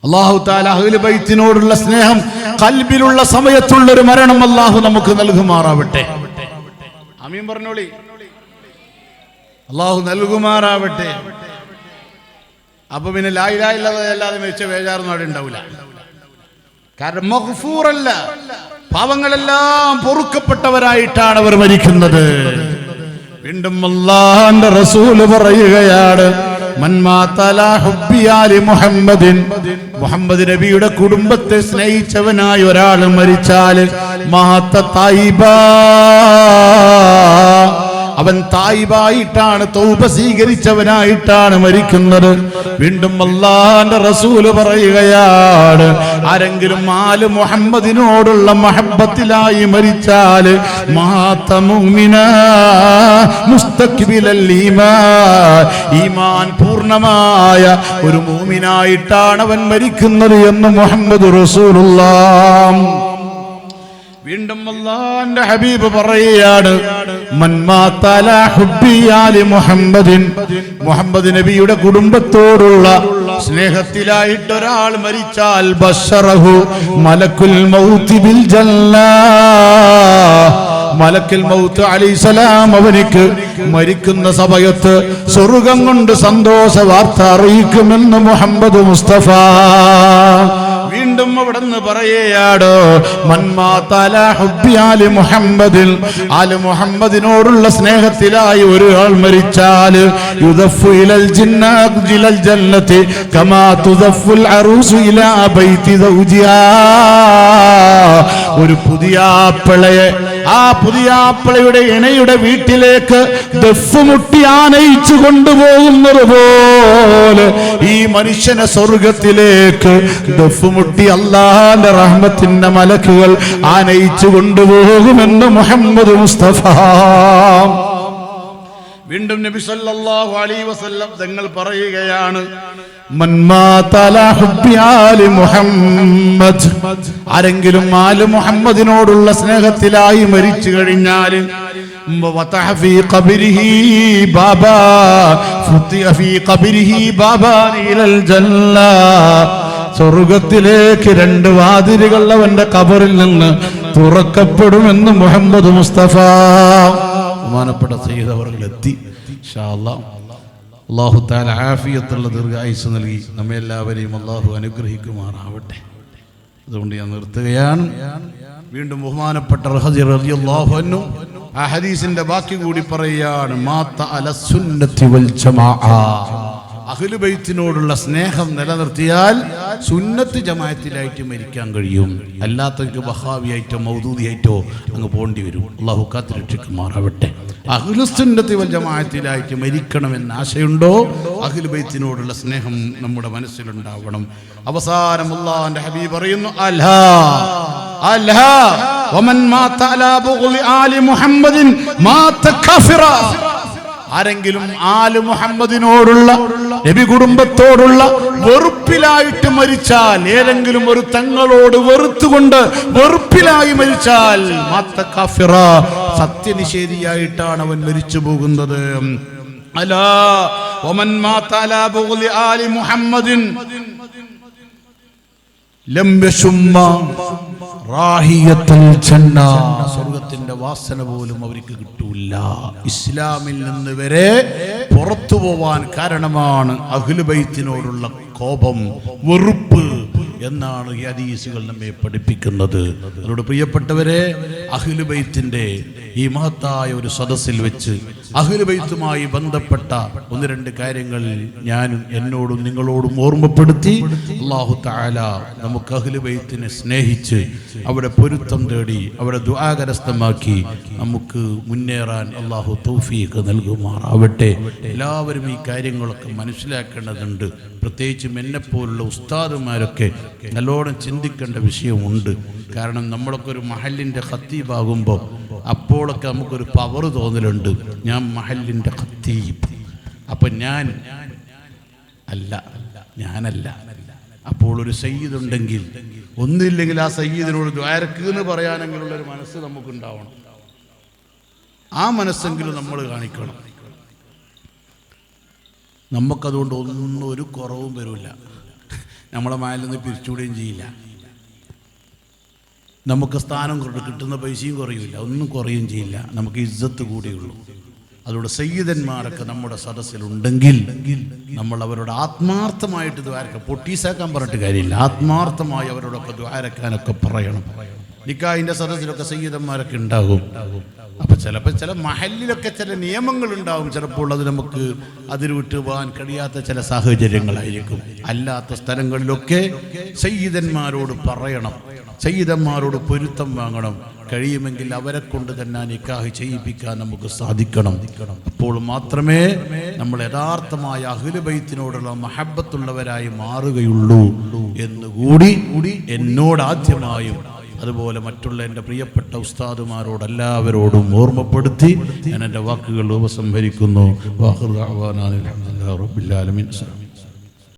അല്ലാഹു തആല അഹ്ലു ബൈത്തിനോടുള്ള സ്നേഹം ഖൽബിലുള്ള സമയത്തുള്ള ഒരു മരണം അല്ലാഹു നമുക്ക് നൽകുമാറാവട്ടെ. ആമീൻ പറഞ്ഞോളി. അല്ലാഹു നൽകുമാറാവട്ടെ. അപ്പൊ പിന്നെ ലാ ഇലാഹ ഇല്ലല്ലാഹ് അല്ലാതെ മരിച്ച വേജാറൊന്നും അവിടെ ഉണ്ടാവില്ല. കാരണം മഗ്ഫൂറല്ല, പാവങ്ങളെല്ലാം പൊറുക്കപ്പെട്ടവരായിട്ടാണ് അവർ മരിക്കുന്നത്. വീണ്ടും അല്ലാഹുവിന്റെ റസൂൽ പറയുകയാണ്, മൻ മാത ലാ ഹുബ്ബി ആലി മുഹമ്മദിൻ, മുഹമ്മദ് നബിയുടെ കുടുംബത്തെ സ്നേഹിച്ചവനായി ഒരാൾ മരിച്ചാൽ മാത തൈബാ, അവൻ തായിബായിട്ടാണ്, തൗബ സ്വീകരിച്ചവനായിട്ടാണ് മരിക്കുന്നത്. വീണ്ടും അല്ലാഹുവിന്റെ റസൂൽ പറയുകയാണ്, ആരെങ്കിലും ആല് മുഹമ്മദിനോടുള്ള മഹബ്ബത്തിലായി മരിച്ചാൽ മാത മുഅ്മിനാ മുസ്തഖ്ബിലൽ ഈമാൻ, ഈമാൻ പൂർണ്ണമായ ഒരു മുഅ്മിനായിട്ടാണ് അവൻ മരിക്കുന്നത് എന്ന് മുഹമ്മദ് റസൂലുള്ളാഹ്. വീണ്ടും അല്ലാഹുവിന്റെ ഹബീബ് പറയുകയാണ്, മൻ മാത അലാ ഹുബ്ബി ആലി മുഹമ്മദിൻ, മുഹമ്മദ് നബിയുടെ കുടുംബത്തോടുള്ള സ്നേഹത്തിലായിട്ട് ഒരാൾ മരിച്ചാൽ ബശറഹു മലക്കുൽ മൗത്ത് ബിൽ ജന്ന, മലക്കുൽ മൗത്ത് അലൈഹിസ്സലാം അവനിക്ക് മരിക്കുന്ന സമയത്ത് സ്വർഗ്ഗം കൊണ്ട് സന്തോഷ വാർത്ത അറിയിക്കുമെന്ന് മുഹമ്മദ് മുസ്തഫ. വീണ്ടും അവിടുന്ന് പറയുകയാണ്, മൻ മാത അലാ ഹുബ്ബി ആലി മുഹമ്മദിൻ, ആലി മുഹമ്മദിനോടുള്ള സ്നേഹത്തിലായി ഒരാൾ മരിച്ചാൽ യുദഫു ഇലൽ ജന്നതി കമാ തുദഫുൽ അറൂസു ഇലാ ബൈതി സൗജിഹാ, ഒരു പുതിയാപ്പിളയെ ആ പുതിയാപ്പിളയുടെ ഇണയുടെ വീട്ടിലേക്ക് ദഫ് മുട്ടി ആനയിച്ചു കൊണ്ടുപോകുന്നത് പോലെ ഈ മനുഷ്യനെ സ്വർഗത്തിലേക്ക് ദഫ് മുട്ടി അല്ലാഹുവിന്റെ റഹ്മത്തിന്റെ മലക്കുകൾ ആനയിച്ചു കൊണ്ടുപോകുമെന്ന് മുഹമ്മദ് മുസ്തഫ. വീണ്ടും നബി സല്ലല്ലാഹു അലൈഹി വസല്ലം തങ്ങൾ പറയുകയാണ്, മൻ മാത അലാ ഹുബ്ബി ആലി മുഹമ്മദ്, ആരെങ്കിലും ആലി മുഹമ്മദിനോടുള്ള സ്നേഹത്തിലായി മരിച്ചു കഴിഞ്ഞാൽ വതഹ ഫീ ഖബരിഹി ബാബാ ഫുതിഹ ഫീ ഖബരിഹി ബാബാൻ ഇലൽ ജന്ന, സ്വർഗ്ഗത്തിലേക്ക് രണ്ട് വാതിലുകൾ അവന്റെ ഖബറിൽ നിന്ന് തുറക്കപ്പെടുമെന്ന് മുഹമ്മദ് മുസ്തഫ. ബഹുമാനപ്പെട്ട സയ്യിദ് അവർകൾ എത്തി. ഇൻഷാ അല്ലാഹ് അല്ലാഹു തആല ആഫിയത്തുള്ള ദീർഘായുസ്സ് നൽകി നമ്മെ എല്ലാവരെയും അല്ലാഹു അനുഗ്രഹിക്കുമാറാവട്ടെ. അതുകൊണ്ട് ഞാൻ നിർത്തുകയാണ്. വീണ്ടും ബഹുമാനപ്പെട്ട ഖദീർ റളിയല്ലാഹു അൻഹു ആ ഹദീസിന്റെ ബാക്കി കൂടി പറയുകയാണ്, മാത അല സുന്നത്തി വൽ ജമാഅ, അഹ്ലു ബൈത്തിനോടുള്ള സ്നേഹം നിലനിർത്തിയാൽ സുന്നത്ത് ജമാഅത്തിലായിട്ട് മരിക്കാൻ കഴിയും, അല്ലാത്തവർക്ക് വഹാബിയായിട്ടോ മൗദൂദിയായിട്ടോ അങ്ങ് പോകേണ്ടി വരും. അല്ലാഹു കാത്തുരക്ഷിക്കുമാറാവട്ടെ. അഹ്ലു സുന്നത്തി വൽ ജമാഅത്തിലായിട്ട് മരിക്കണമെന്ന് ആശയുണ്ടോ, അഹ്ലു ബൈത്തിനോടുള്ള സ്നേഹം നമ്മുടെ മനസ്സിലുണ്ടാവണം. അവസാനം അല്ലാഹുവിന്റെ ഹബീബ് പറയുന്നു, അൽഹാ അൽഹാ വമൻ മാത അലാ ബുഗ്ളി ആലി മുഹമ്മദിൻ മാത കാഫിറ, ആരെങ്കിലും ആല് മുഹമ്മദിനോടുള്ള നബി കുടുംബത്തോടുള്ള വെറുപ്പിലായിട്ട് മരിച്ചാൽ, ഏതെങ്കിലും ഒരു തങ്ങളോട് വെറുത്തുകൊണ്ട് വെറുപ്പിലായി മരിച്ചാൽ മാത്ത കാഫിറ, സത്യനിഷേധിയായിട്ടാണ് അവൻ മരിച്ചു പോകുന്നത്. അലാ വമൻ മാത അലാ ബുഗ്ളി ആലി മുഹമ്മദിൻ ലം യശുമ്മ റാഹിയത്തുൽ ജന്ന, സ്വർഗ്ഗത്തിന്റെ വാസന പോലും അവർക്ക് കിട്ടൂല. ഇസ്ലാമിൽ നിന്ന് വരെ പുറത്തു പോവാൻ കാരണമാണ് അഹ്ലു ബൈത്തിനോടുള്ള കോപം, വെറുപ്പ് എന്നാണ് ഈ ഹദീസുകൾ നമ്മെ പഠിപ്പിക്കുന്നത്. അതോട് പ്രിയപ്പെട്ടവരെ, അഹ്ലു ബൈത്തിന്റെ ഈ മഹത്തായ ഒരു സദസ്സിൽ വെച്ച് അഹ്ലു ബൈത്തുമായി ബന്ധപ്പെട്ട ഒന്ന് രണ്ട് കാര്യങ്ങൾ ഞാൻ എന്നോടും നിങ്ങളോടും ഓർമ്മപ്പെടുത്തി. അല്ലാഹു തആല നമുക്ക് അഹ്ലു ബൈത്തിനെ സ്നേഹിച്ച് അവിടെ പൊരുത്തം തേടി അവിടെ ദുആ കരസ്ഥമാക്കി നമുക്ക് മുന്നേറാൻ അല്ലാഹു തൗഫീഖ് നൽകുമാറാവട്ടെ. എല്ലാവരും ഈ കാര്യങ്ങളൊക്കെ മനസ്സിലാക്കേണ്ടതുണ്ട്. പ്രത്യേകിച്ചും എന്നെപ്പോലുള്ള ഉസ്താദുമാരൊക്കെ നല്ലോണം ചിന്തിക്കേണ്ട വിഷയമുണ്ട്. കാരണം നമ്മളൊക്കെ ഒരു മഹല്ലിൻ്റെ ഖത്തീബാകുമ്പോൾ അപ്പോഴൊക്കെ നമുക്കൊരു പവർ തോന്നലുണ്ട്, ഞാൻ മഹല്ലിൻ്റെ ഖത്തീബ്, അപ്പം ഞാനല്ല. അപ്പോൾ ഒരു സയ്യിദ് ഉണ്ടെങ്കിൽ, ഒന്നില്ലെങ്കിൽ ആ സയ്യിദിനോട് ദ്വാരക്ക് എന്ന് പറയാനെങ്കിലുള്ളൊരു മനസ്സ് നമുക്കുണ്ടാവണം. ആ മനസ്സെങ്കിലും നമ്മൾ കാണിക്കണം. നമുക്കതുകൊണ്ട് ഒന്നും ഒരു കുറവും വരില്ല. നമ്മളെ മാലിൽ നിന്ന് പിരിച്ചുവിടുകയും ചെയ്യില്ല. നമുക്ക് സ്ഥാനം കിട്ടുന്ന പൈസയും കുറയില്ല, ഒന്നും കുറയുകയും ചെയ്യില്ല. നമുക്ക് ഇസ്സത്ത് കൂടിയുള്ളൂ. അതുകൊണ്ട് സയ്യിദന്മാരൊക്കെ നമ്മുടെ സദസ്സിലുണ്ടെങ്കിൽ നമ്മൾ അവരോട് ആത്മാർത്ഥമായിട്ട് ദ്വാരക്ക, പൊട്ടീസാക്കാൻ പറഞ്ഞിട്ട് കാര്യമില്ല, ആത്മാർത്ഥമായി അവരോടൊക്കെ ദ്വാരക്കാനൊക്കെ പറയണം. നിക്കാഹിന്റെ സദസ്സിലൊക്കെ സയ്യിദന്മാരൊക്കെ ഉണ്ടാകും. അപ്പം ചിലപ്പോൾ ചില മഹല്ലിലൊക്കെ ചില നിയമങ്ങളുണ്ടാവും. ചിലപ്പോൾ അത് നമുക്ക് അതിൽ വിട്ടു പോകാൻ കഴിയാത്ത ചില സാഹചര്യങ്ങളായിരിക്കും. അല്ലാത്ത സ്ഥലങ്ങളിലൊക്കെ സയ്യിദന്മാരോട് പറയണം, സയ്യിദന്മാരോട് പൊരുത്തം വാങ്ങണം. കഴിയുമെങ്കിൽ അവരെ കൊണ്ട് തന്നെ നിക്കാഹ് ചെയ്യിപ്പിക്കാൻ നമുക്ക് സാധിക്കണം. അപ്പോൾ മാത്രമേ നമ്മൾ യഥാർത്ഥമായ അഹ്ലു ബൈത്തിനോടുള്ള മഹബ്ബത്തുള്ളവരായി മാറുകയുള്ളൂ എന്നുകൂടി എന്നോട് ആദ്യമായും അതുപോലെ മറ്റുള്ള എൻ്റെ പ്രിയപ്പെട്ട ഉസ്താദുമാരോടെല്ലാവരോടും ഓർമ്മപ്പെടുത്തി ഞാൻ എൻ്റെ വാക്കുകൾ ഉപസംഹരിക്കുന്നു.